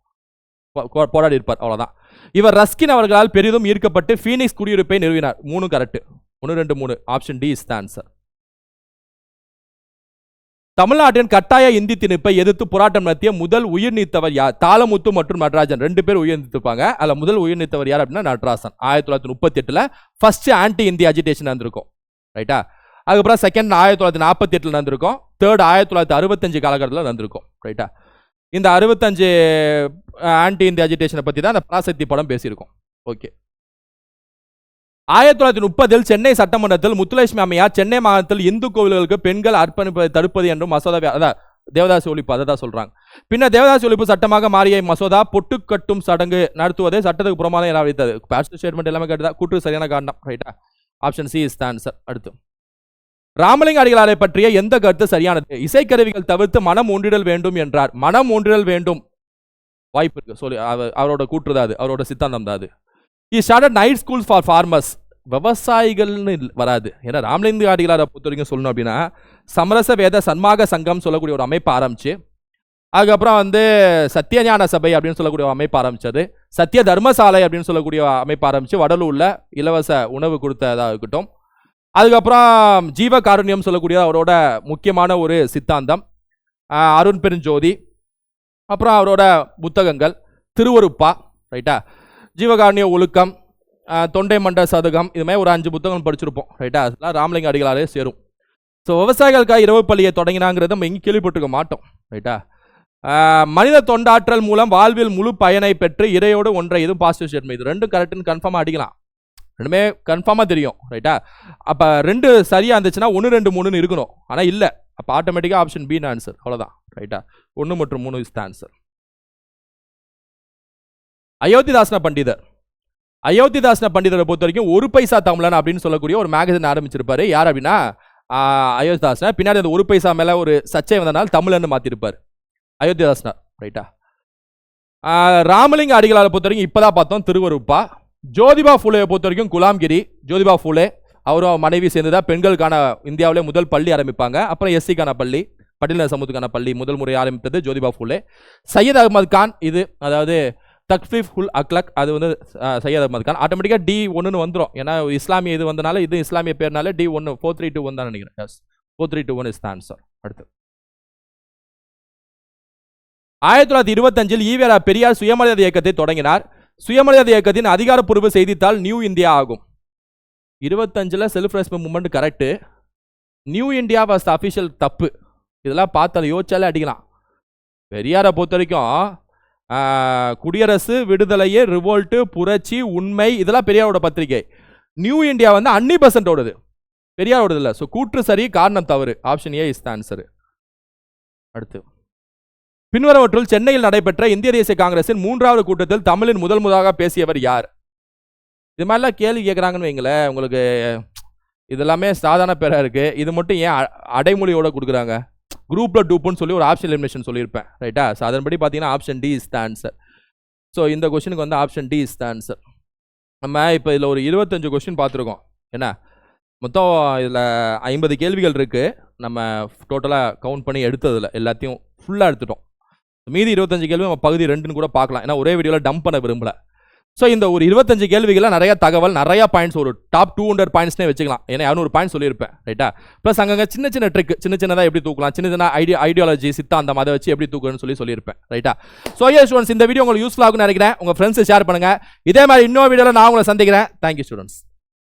[SPEAKER 1] போராடி இருப்பார், அவ்வளோதான். இவர் ரஸ்கின் அவர்களால் பெரிதும் ஈர்க்கப்பட்டு ஃபீனிக்ஸ் குடியிருப்பை நிறுவினார். 3 correct. 1 2 3 option D is the answer. தமிழ்நாட்டின் கட்டாய இந்தி திணிப்பை எதிர்த்து போராட்டம் நடத்திய முதல் உயிர் நீத்தவர் யார்? தாளமுத்து மற்றும் நடராஜன் 2 பேர் உயிர் நீத்திருப்பாங்க. அதில் முதல் உயிர் நீத்தவர் யார் அப்படின்னா Natarajan. 1938 first anti Hindi agitation நடந்திருக்கும். ரைட்டா? அதுக்கப்புறம் செகண்ட் 1948 நடந்திருக்கும். தேர்ட் 1965 காலகட்டத்தில் நடந்திருக்கும். ரைட்டா? இந்த 65 ஆன்டி இந்தி அஜிடேஷனை பற்றி தான் அந்த பராசக்தி படம் பேசியிருக்கோம். ஓகே. 1930 சென்னை சட்டமன்றத்தில் முத்துலட்சுமி அம்மையார் சென்னை மாகாணத்தில் இந்து கோவில்களுக்கு பெண்கள் அர்ப்பணிப்பதை தடுப்பது என்றும் மசோதா, அதான் தேவதாசி ஒழிப்பு, அதை தான் சொல்றாங்க. பின்னர் தேவதாசி ஒழிப்பு சட்டமாக மாறிய மசோதா பொட்டு கட்டும் சடங்கு நடத்துவதை சட்டத்துக்கு புறமாக என அறிவித்தது. பாஸ்ட் ஸ்டேட்மெண்ட் எல்லாமே கேட்டதா, கூற்று சரியான காரணம். ரைட்டா? Option C is the answer. அடுத்து ராமலிங்க அடிகளாரை பற்றிய எந்த கருத்து சரியானது? இசைக்கருவிகள் தவிர்த்து மனம் ஒன்றிடல் வேண்டும் என்றார். மனம் ஒன்றிடல் வேண்டும், வாய்ப்பு இருக்கு சொல்லி அவரோட கூற்று தான் அது, அவரோட சித்தாந்தம் தான் அது. He started night schools for farmers. விவசாயிகள்னு வராது. ஏன்னா ராமலிங்க அடிகளாரை பொறுத்த வரைக்கும் சொல்லணும் அப்படின்னா சமரச வேத சன்மாக சங்கம் சொல்லக்கூடிய ஒரு அமைப்பு ஆரம்பிச்சு, அதுக்கப்புறம் வந்து சத்தியஞான சபை அப்படின்னு சொல்லக்கூடிய அமைப்பு ஆரம்பிச்சது, சத்திய தர்மசாலை அப்படின்னு சொல்லக்கூடிய அமைப்பு ஆரம்பிச்சு வடலூர்ல இலவச உணவு கொடுத்ததாக இருக்கட்டும், அதுக்கப்புறம் ஜீவ காருண்யம் சொல்லக்கூடிய அவரோட முக்கியமான ஒரு சித்தாந்தம், அருண் பெருஞ்சோதி, அப்புறம் அவரோட புத்தகங்கள் திருவருப்பா, ரைட்டா, ஜீவகாருண்ய ஒழுக்கம், தொண்டை மண்ட சதகம், இதுமாதிரி ஒரு 5 புத்தகம் படிச்சிருப்போம். ரைட்டா? அதெல்லாம் ராமலிங்க அடிகளாரே சேரும். ஸோ விவசாயிகளுக்காக இரவு பள்ளியை தொடங்கினாங்கிறத நம்ம எங்கேயும் கேள்விப்பட்டிருக்க மாட்டோம். ரைட்டா? மனித தொண்டாற்றல் மூலம் வாழ்வில் முழு பயனை பெற்று இறையோடு ஒன்றை எதுவும் பாசிட்டிவ் ஸ்டேட்மெண்ட். இது 2 கரெக்டுன்னு கன்ஃபார்மாக அடிக்கலாம். 2மே கன்ஃபார்மாக தெரியும். ரைட்டா? அப்போ 2 சரியாக இருந்துச்சுன்னா 1 2 3ன்னு இருக்கணும். ஆனால் இல்லை, அப்போ ஆட்டோமேட்டிக்காக ஆப்ஷன் பி ஆன்சர். அவ்வளோதான். ரைட்டா? 1 மற்றும் 3 இஸ் த ஆன்சர். அயோத்திதாசன பண்டிதர். அயோத்திதாசன பண்டிதரை பொறுத்த வரைக்கும் 1 பைசா தமிழன் அப்படின்னு சொல்லக்கூடிய ஒரு மேகசின் ஆரம்பிச்சிருப்பாரு. யார் அப்படின்னா அயோத்திதாசனர். பின்னாடி அந்த 1 பைசா மேல ஒரு சர்ச்சை வந்தனால தமிழன்னு மாத்திருப்பார் அயோத்திதாசனர். ரைட்டா? ராமலிங்க அடிகளாரை பொறுத்த வரைக்கும் இப்பதான் பார்த்தோம் திருவருப்பா. ஜோதிபா ஃபூலேயை பொறுத்த வரைக்கும் குலாம்கிரி. ஜோதிபா ஃபூலே அவரும் மனைவி சேர்ந்துதான் பெண்களுக்கான இந்தியாவிலே முதல் பள்ளி ஆரம்பிப்பாங்க. அப்புறம் எஸ்சிக்கான பள்ளி, பட்டியலின சமூகத்துக்கான பள்ளி முதல் முறை ஆரம்பித்தது ஜோதிபா ஃபூலே. சையத் அகமது கான், இது அதாவது தக்ஃபீஃப் உல் அக்லக், அது வந்து சையத் அகமது கான். ஆட்டோமேட்டிக்காக D1ன்னு வந்துடும். ஏன்னா இஸ்லாமிய இது வந்தனால, இது இஸ்லாமிய பேர்னால D1 4321 தான் நினைக்கிறேன். Yes, 4321 is the answer. அடுத்து 1925 ஈவேரா பெரியார் சுயமரியாதை இயக்கத்தை தொடங்கினார். சுயமரியாதை இயக்கத்தின் அதிகாரப்பூர்வ செய்தித்தாள் நியூ இந்தியா ஆகும். 25 self respect movement correct. New India was the official தப்பு. இதெல்லாம் பார்த்தாலும் யோசிச்சாலே அடிக்கலாம். பெரியாரை பொறுத்த வரைக்கும் குடியரசு, விடுதலையே, ரிவோல்ட்டு, புரட்சி, உண்மை, இதெல்லாம் பெரியாரோட பத்திரிகை. நியூ இந்தியா வந்து அன்னி%ஓடது, பெரியாரோடது இல்லை. ஸோ கூற்று சரி, காரணம் தவறு. Option A is the answer. அடுத்து பின்வருவற்றுள் சென்னையில் நடைபெற்ற இந்திய தேசிய காங்கிரசின் 3வது கூட்டத்தில் தமிழின் முதலாக பேசியவர் யார்? இது மாதிரிலாம் கேள்வி கேட்குறாங்கன்னு வைங்களேன், உங்களுக்கு இதெல்லாமே சாதாரண பேராக இருக்குது. இது மட்டும் ஏன் அடைமொழியோட கொடுக்குறாங்க? குரூப்பில் டூப்புன்னு சொல்லி ஒரு ஆப்ஷன் எலிமினேஷன் சொல்லியிருப்பேன், ரைட்டா? ஸோ அதன்படி பார்த்தீங்கன்னா option D is the answer. So இந்த கொஸ்டினுக்கு வந்து option D is the answer. நம்ம இப்போ இதில் ஒரு 25 கொஸ்டின் பார்த்துருக்கோம். என்ன மொத்தம் இதில் 50 கேள்விகள் இருக்குது. நம்ம டோட்டலாக கவுண்ட் பண்ணி எடுத்ததில் எல்லாத்தையும் ஃபுல்லாக எடுத்துட்டோம். மீதி 25 கேள்வி நம்ம பகுதி 2ன்னு கூட பார்க்கலாம், ஏன்னா ஒரே வீடியோவில் டம்ப் பண்ண விரும்பல. ஸோ இந்த ஒரு 25 கேள்விகளில் நிறைய தகவல், நிறைய பாயிண்ட்ஸ், ஒரு டாப் 200 பாயிண்ட்ஸ்னே வச்சுக்கலாம். ஏன்னா 200 பாயிண்ட்ஸ் சொல்லியிருப்பேன், ரைட்டா? ப்ளஸ் அங்கங்கே சின்ன சின்ன ட்ரிக், சின்ன சின்னதாக எப்படி தூக்கலாம், சின்ன சின்ன ஐடியாலஜி சித்தாந்தம் அதை வச்சு எப்படி தூக்கணும்னு சொல்லியிருப்பேன், ரைட்டா? ஸோ ஸ்டூடெண்ட்ஸ், இந்த வீடியோ உங்களுக்கு யூஸ்ஃபுல்லாக நினைக்கிறேன். உங்கள் ஃப்ரெண்ட்ஸ் ஷேர் பண்ணுங்கள். இதே மாதிரி இன்னொரு வீடியோவில் நான் உங்களை சந்திக்கிறேன். Thank you students.